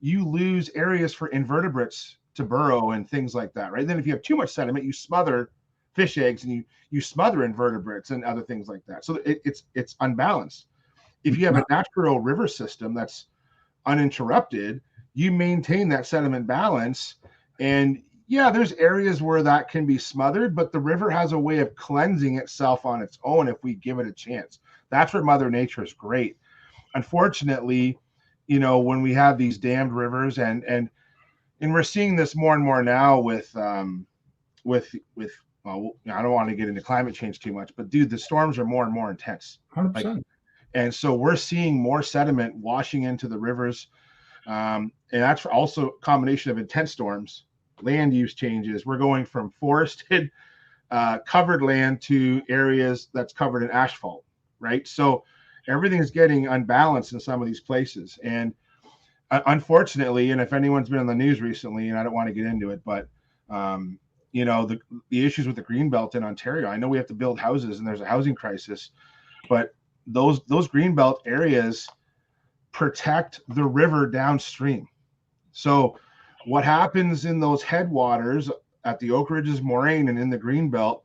you lose areas for invertebrates to burrow and things like that, right? Then if you have too much sediment, you smother fish eggs and you smother invertebrates and other things like that. So it's unbalanced. If you have a natural river system that's uninterrupted, you maintain that sediment balance. And there's areas where that can be smothered, but the river has a way of cleansing itself on its own if we give it a chance. That's where Mother Nature is great. Unfortunately, when we have these dammed rivers, and we're seeing this more and more now with well, I don't want to get into climate change too much, but dude, the storms are more and more intense. 100%. And so we're seeing more sediment washing into the rivers. And that's also a combination of intense storms, land use changes. We're going from forested, covered land to areas that's covered in asphalt, right? So everything is getting unbalanced in some of these places. And unfortunately, and if anyone's been on the news recently, and I don't want to get into it, but the issues with the Greenbelt in Ontario, I know we have to build houses and there's a housing crisis, but those Greenbelt areas protect the river downstream. So what happens in those headwaters at the Oak Ridges Moraine and in the Greenbelt,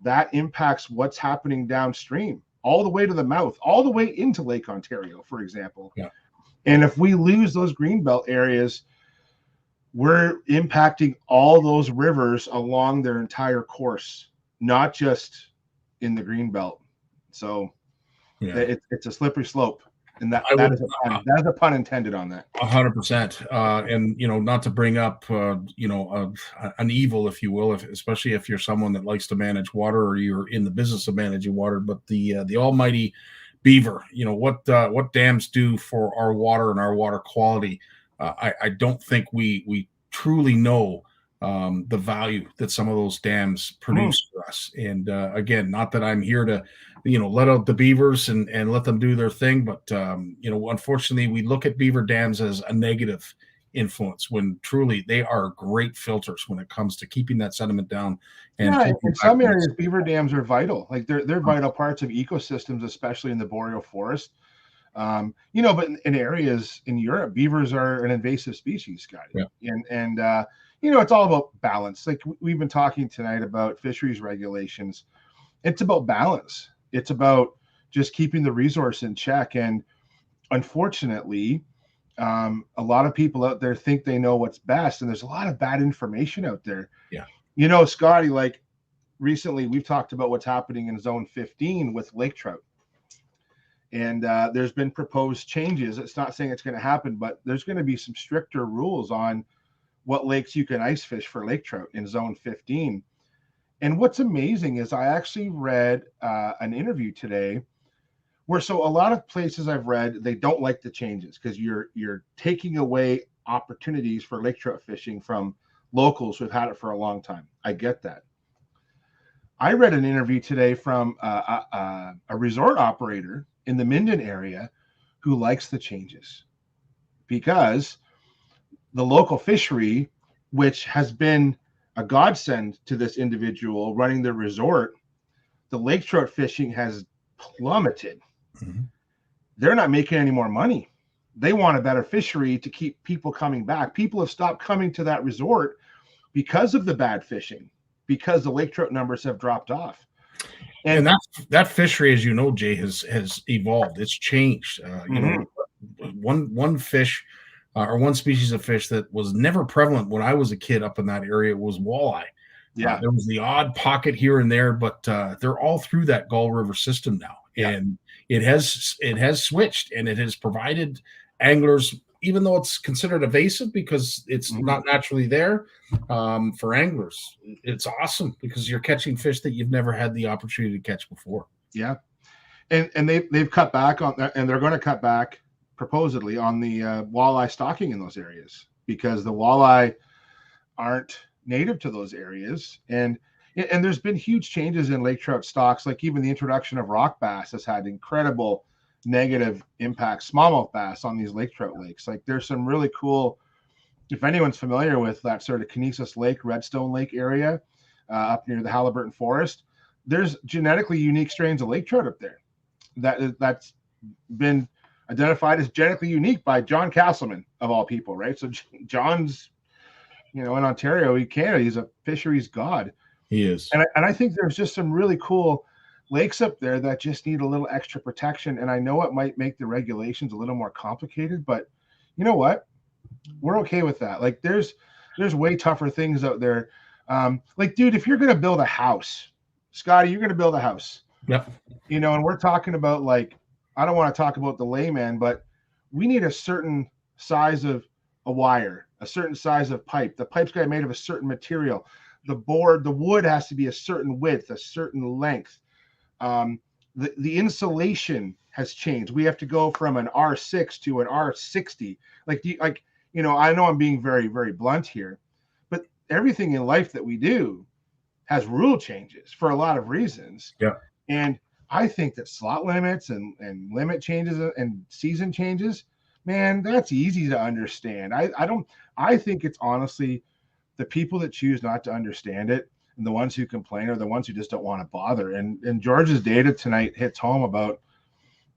that impacts what's happening downstream, all the way to the mouth, all the way into Lake Ontario, for example. Yeah. And if we lose those greenbelt areas, we're impacting all those rivers along their entire course, not just in the greenbelt. So it's a slippery slope. And that is a pun intended on that. 100%. And, not to bring up, an evil, if you will, especially if you're someone that likes to manage water or you're in the business of managing water, but the almighty beaver, what dams do for our water and our water quality. I don't think we truly know the value that some of those dams produce for us. And again, not that I'm here to let out the beavers and let them do their thing, but unfortunately we look at beaver dams as a negative influence when truly they are great filters when it comes to keeping that sediment down. And in some areas beaver dams are vital. Like they're vital parts of ecosystems, especially in the boreal forest. But in areas in Europe, beavers are an invasive species, Scotty. Yeah. And it's all about balance. Like we've been talking tonight about fisheries regulations. It's about balance. It's about just keeping the resource in check. And unfortunately, a lot of people out there think they know what's best, and there's a lot of bad information out there. Yeah. Scotty, like recently we've talked about what's happening in zone 15 with lake trout. And there's been proposed changes. It's not saying it's going to happen, but there's going to be some stricter rules on what lakes you can ice fish for lake trout in zone 15. And what's amazing is I actually read an interview today where, so a lot of places I've read, they don't like the changes because you're taking away opportunities for lake trout fishing from locals who've had it for a long time. I get that. I read an interview today from a resort operator in the Minden area who likes the changes because the local fishery, which has been a godsend to this individual running the resort, the lake trout fishing has plummeted. Mm-hmm. They're not making any more money. They want a better fishery to keep people coming back. People have stopped coming to that resort because of the bad fishing, because the lake trout numbers have dropped off. And that fishery, as you know, Jay, has evolved. It's changed. One fish or one species of fish that was never prevalent when I was a kid up in that area was walleye. Yeah, there was the odd pocket here and there, but they're all through that Gull River system now, and it has switched, and it has provided anglers, even though it's considered evasive because it's not naturally there, for anglers, it's awesome because you're catching fish that you've never had the opportunity to catch before. Yeah, and they've cut back on that, and they're going to cut back proposedly on the walleye stocking in those areas because the walleye aren't native to those areas, and there's been huge changes in lake trout stocks. Like even the introduction of rock bass has had incredible negative impacts, smallmouth bass on these lake trout lakes. Like there's some really cool, if anyone's familiar with that sort of Canisius Lake, Redstone Lake area up near the Halliburton Forest, there's genetically unique strains of lake trout up there that's been identified as genetically unique by John Castleman of all people, right? So John's, in Ontario, Canada, he's a fisheries god. He is. And I think there's just some really cool lakes up there that just need a little extra protection. And I know it might make the regulations a little more complicated, but you know what? We're okay with that. Like there's way tougher things out there. Like, dude, if you're going to build a house, Scotty, you're going to build a house. Yep. And we're talking about, like, I don't want to talk about the layman, but we need a certain size of a wire, a certain size of pipe. The pipe's got to be made of a certain material. The wood has to be a certain width, a certain length. The insulation has changed. We have to go from an R6 to an R60. I know I'm being very, very blunt here, but everything in life that we do has rule changes for a lot of reasons. Yeah. And I think that slot limits and limit changes and season changes, man, that's easy to understand. I think it's honestly the people that choose not to understand it and the ones who complain are the ones who just don't want to bother. And George's data tonight hits home about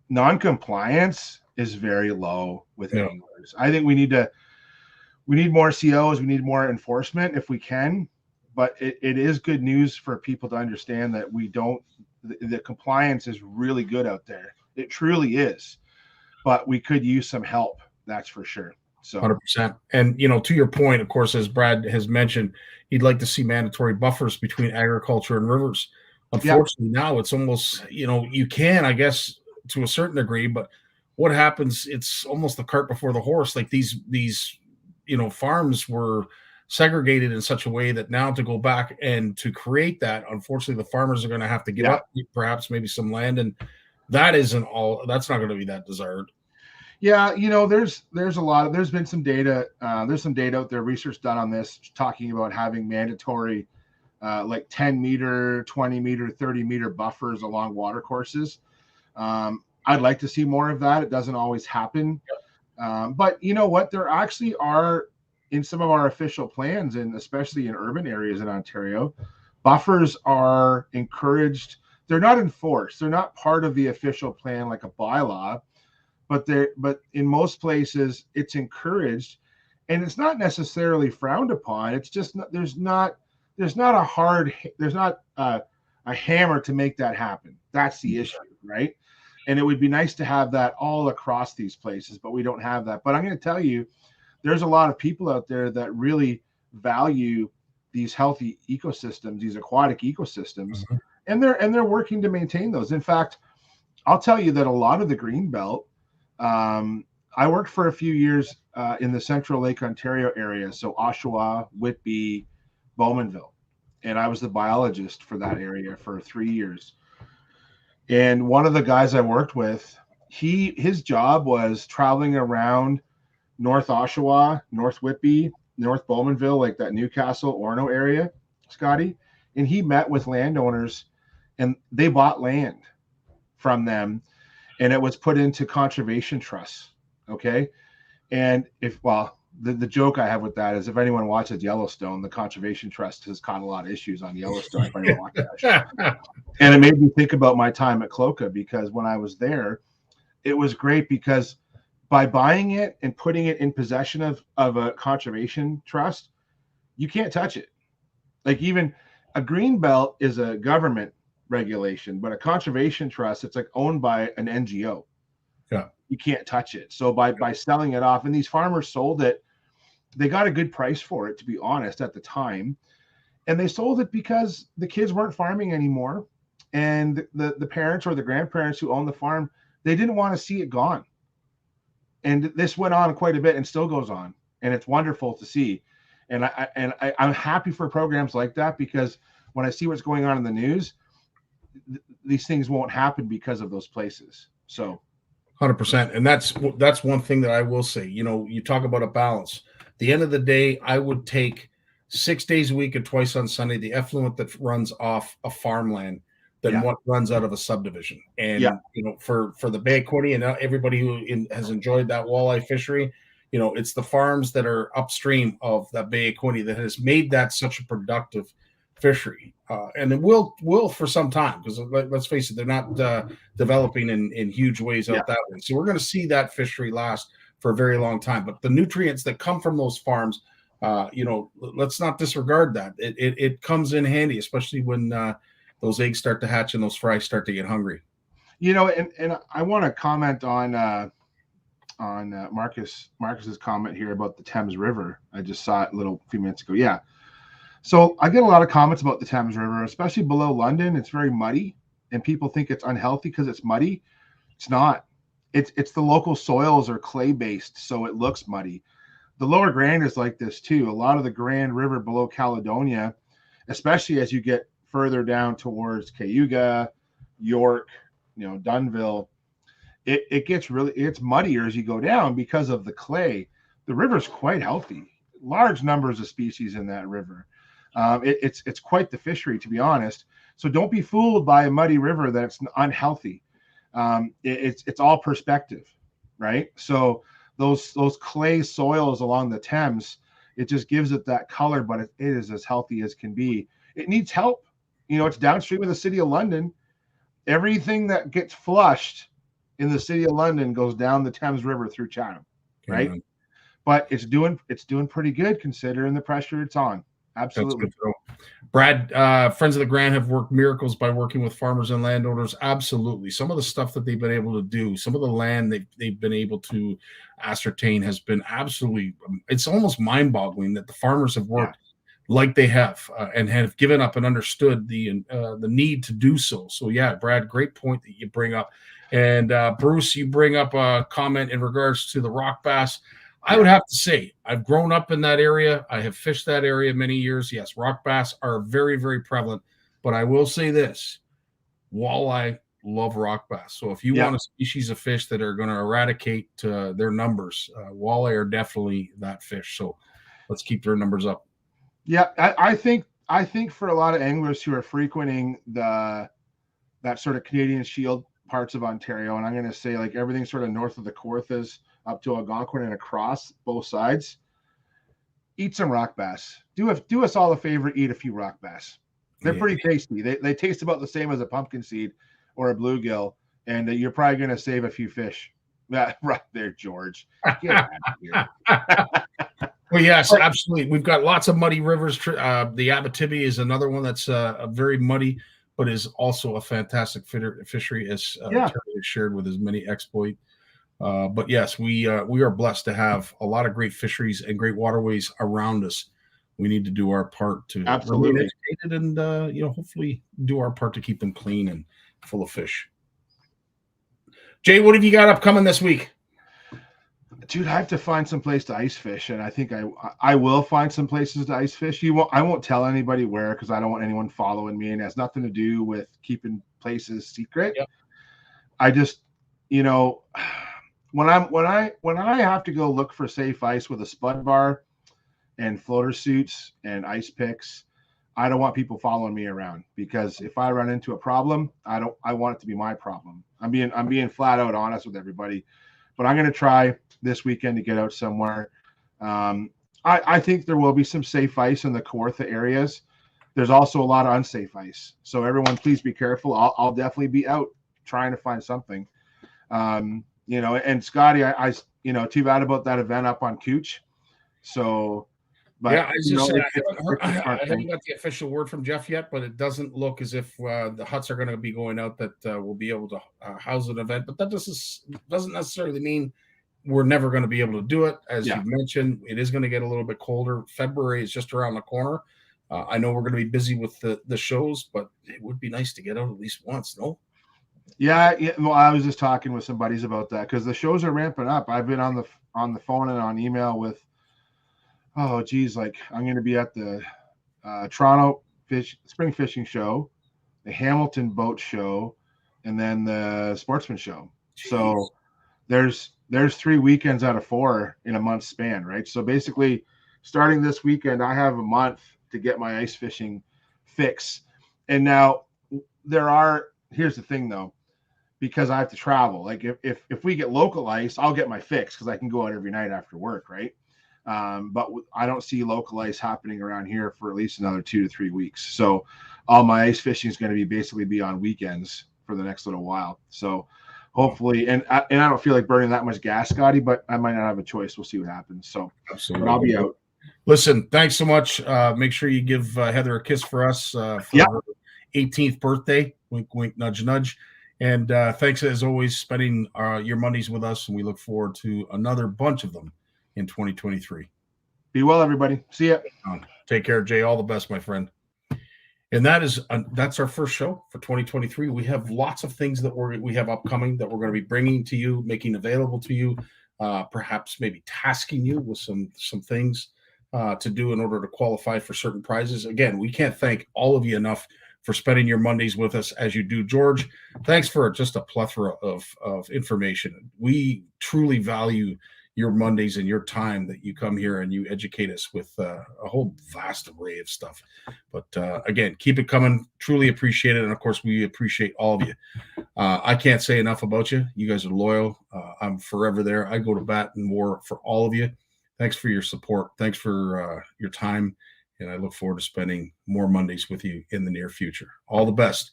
non-compliance is very low with anglers. I think we need more COs, we need more enforcement if we can, but it is good news for people to understand that the compliance is really good out there. It truly is, but we could use some help. That's for sure. So 100%. And, to your point, of course, as Brad has mentioned, he'd like to see mandatory buffers between agriculture and rivers. Unfortunately, now it's almost, you can, I guess, to a certain degree, but what happens, it's almost the cart before the horse. Like these farms were segregated in such a way that now to go back and to create that, unfortunately, the farmers are going to have to give up perhaps maybe some land, and that's not going to be that desired. Yeah, there's been some data. There's some data out there, research done on this, talking about having mandatory like 10 meter, 20 meter, 30 meter buffers along water courses. I'd like to see more of that. It doesn't always happen. But you know what? There actually are, in some of our official plans, and especially in urban areas in Ontario, buffers are encouraged. They're not enforced. They're not part of the official plan like a bylaw, but in most places it's encouraged, and it's not necessarily frowned upon. It's just there's not a hammer to make that happen. That's the issue, right? And it would be nice to have that all across these places, but we don't have that. But I'm going to tell you, there's a lot of people out there that really value these healthy ecosystems, these aquatic ecosystems, and they're working to maintain those. In fact, I'll tell you that a lot of the green belt, I worked for a few years in the Central Lake Ontario area, so Oshawa, Whitby, Bowmanville, and I was the biologist for that area for 3 years. And one of the guys I worked with, his job was traveling around North Oshawa, North Whitby, North Bowmanville, like that Newcastle, Orono area, Scotty. And he met with landowners, and they bought land from them, and it was put into conservation trusts. Okay. And the joke I have with that is, if anyone watches Yellowstone, the conservation trust has caught a lot of issues on Yellowstone. If anyone watched that. And it made me think about my time at Cloca, because when I was there, it was great because by buying it and putting it in possession of a conservation trust, you can't touch it. Like, even a green belt is a government regulation, but a conservation trust, it's like owned by an NGO. Yeah. You can't touch it. So by selling it off, and these farmers sold it, they got a good price for it, to be honest, at the time. And they sold it because the kids weren't farming anymore. And the parents or the grandparents who owned the farm, they didn't want to see it gone. And this went on quite a bit and still goes on. And it's wonderful to see. And I'm happy for programs like that, because when I see what's going on in the news, these things won't happen because of those places. So 100%. And that's one thing that I will say. You talk about a balance. At the end of the day, I would take 6 days a week and twice on Sunday the effluent that runs off a farmland than what runs out of a subdivision. And for the Bay Equity and everybody who has enjoyed that walleye fishery, it's the farms that are upstream of that Bay Equity that has made that such a productive fishery. And it will for some time, because let's face it, they're not developing in huge ways out that way. So we're going to see that fishery last for a very long time. But the nutrients that come from those farms, let's not disregard that. It comes in handy, especially when those eggs start to hatch and those fry start to get hungry. And I want to comment on Marcus's comment here about the Thames River. I just saw it a few minutes ago. Yeah. So I get a lot of comments about the Thames River, especially below London. It's very muddy, and people think it's unhealthy because it's muddy. It's not. It's the local soils are clay based, so it looks muddy. The Lower Grand is like this too. A lot of the Grand River below Caledonia, especially as you get further down towards Cayuga, York, Dunnville, it's muddier as you go down because of the clay. The river's quite healthy. Large numbers of species in that river. It's quite the fishery, to be honest. So don't be fooled by a muddy river that's unhealthy. It's all perspective, right? So those clay soils along the Thames, it just gives it that color, but it is as healthy as can be. It needs help. It's downstream of the City of London. Everything that gets flushed in the City of London goes down the Thames River through Chatham, right? But it's doing pretty good considering the pressure it's on. Absolutely. Brad, Friends of the Grand have worked miracles by working with farmers and landowners. Absolutely. Some of the stuff that they've been able to do, some of the land they've been able to ascertain has been absolutely, it's almost mind-boggling that the farmers have worked like they have and have given up and understood the need to do so. So, yeah, Brad, great point that you bring up. And Bruce, you bring up a comment in regards to the rock bass. I would have to say, I've grown up in that area. I have fished that area many years. Yes, rock bass are very, very prevalent. But I will say this, walleye love rock bass. So if you want a species of fish that are going to eradicate their numbers, walleye are definitely that fish. So let's keep their numbers up. Yeah, I think for a lot of anglers who are frequenting that sort of Canadian Shield parts of Ontario, and I'm going to say like everything sort of north of the Kawarthas up to Algonquin and across both sides, eat some rock bass. Do us all a favor, eat a few rock bass. They're pretty tasty. They taste about the same as a pumpkin seed or a bluegill, and you're probably going to save a few fish. Right there, George. Get out of here. Well, yes, absolutely. We've got lots of muddy rivers. The Abitibi is another one that's a very muddy, but is also a fantastic fishery, as Terry shared with his many exploit. But yes, we are blessed to have a lot of great fisheries and great waterways around us. We need to do our part to remain educated and hopefully do our part to keep them clean and full of fish. Jay, what have you got upcoming this week? Dude, I have to find some place to ice fish, and I think I will find some places to ice fish. I won't tell anybody where because I don't want anyone following me, and it has nothing to do with keeping places secret. Yep. I just, when I have to go look for safe ice with a spud bar and floater suits and ice picks, I don't want people following me around, because if I run into a problem, I want it to be my problem. I'm being flat out honest with everybody. But I'm going to try this weekend to get out somewhere. I think there will be some safe ice in the Kawartha areas. There's also a lot of unsafe ice. So everyone, please be careful. I'll definitely be out trying to find something. And Scotty, I too bad about that event up on Cooch. So, but yeah, I haven't got the official word from Jeff yet, but it doesn't look as if the huts are going to be going out that we'll be able to house an event. But that doesn't necessarily mean we're never going to be able to do it. As you've mentioned, it is going to get a little bit colder. February is just around the corner. I know we're going to be busy with the shows, but it would be nice to get out at least once, no? Yeah. Well, I was just talking with some buddies about that because the shows are ramping up. I've been on the phone and on email with, I'm going to be at the Toronto Spring Fishing Show, the Hamilton Boat Show, and then the Sportsman Show. Jeez. So there's 3 weekends out of 4 in a month span, right? So basically, starting this weekend, I have a month to get my ice fishing fix. And now here's the thing though, because I have to travel. Like if we get local ice, I'll get my fix because I can go out every night after work, right? But I don't see local ice happening around here for at least another 2 to 3 weeks. So all my ice fishing is going to basically be on weekends for the next little while. So hopefully, and I don't feel like burning that much gas, Scotty, but I might not have a choice. We'll see what happens. So absolutely, but I'll be out. Listen, thanks so much. Make sure you give Heather a kiss for us for her 18th birthday. Wink, wink, nudge, nudge. And thanks as always, spending your Mondays with us. And we look forward to another bunch of them in 2023. Be well, everybody. See ya. Take care, Jay. All the best, my friend. And that's our first show for 2023. We have lots of things that we have upcoming that we're going to be bringing to you, making available to you, perhaps maybe tasking you with some things to do in order to qualify for certain prizes. Again, we can't thank all of you enough for spending your Mondays with us as you do. George, thanks for just a plethora of information. We truly value your Mondays and your time that you come here and you educate us with a whole vast array of stuff. But again, keep it coming. Truly appreciate it. And of course, we appreciate all of you. I can't say enough about you. You guys are loyal. I'm forever there. I go to bat and war for all of you. Thanks for your support. Thanks for your time. And I look forward to spending more Mondays with you in the near future. All the best.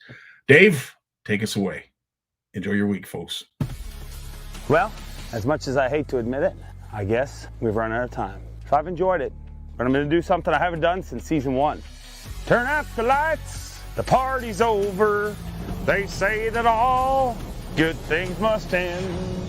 Dave, take us away. Enjoy your week, folks. Well, as much as I hate to admit it, I guess we've run out of time. So I've enjoyed it, but I'm going to do something I haven't done since season 1. Turn out the lights, the party's over. They say that all good things must end.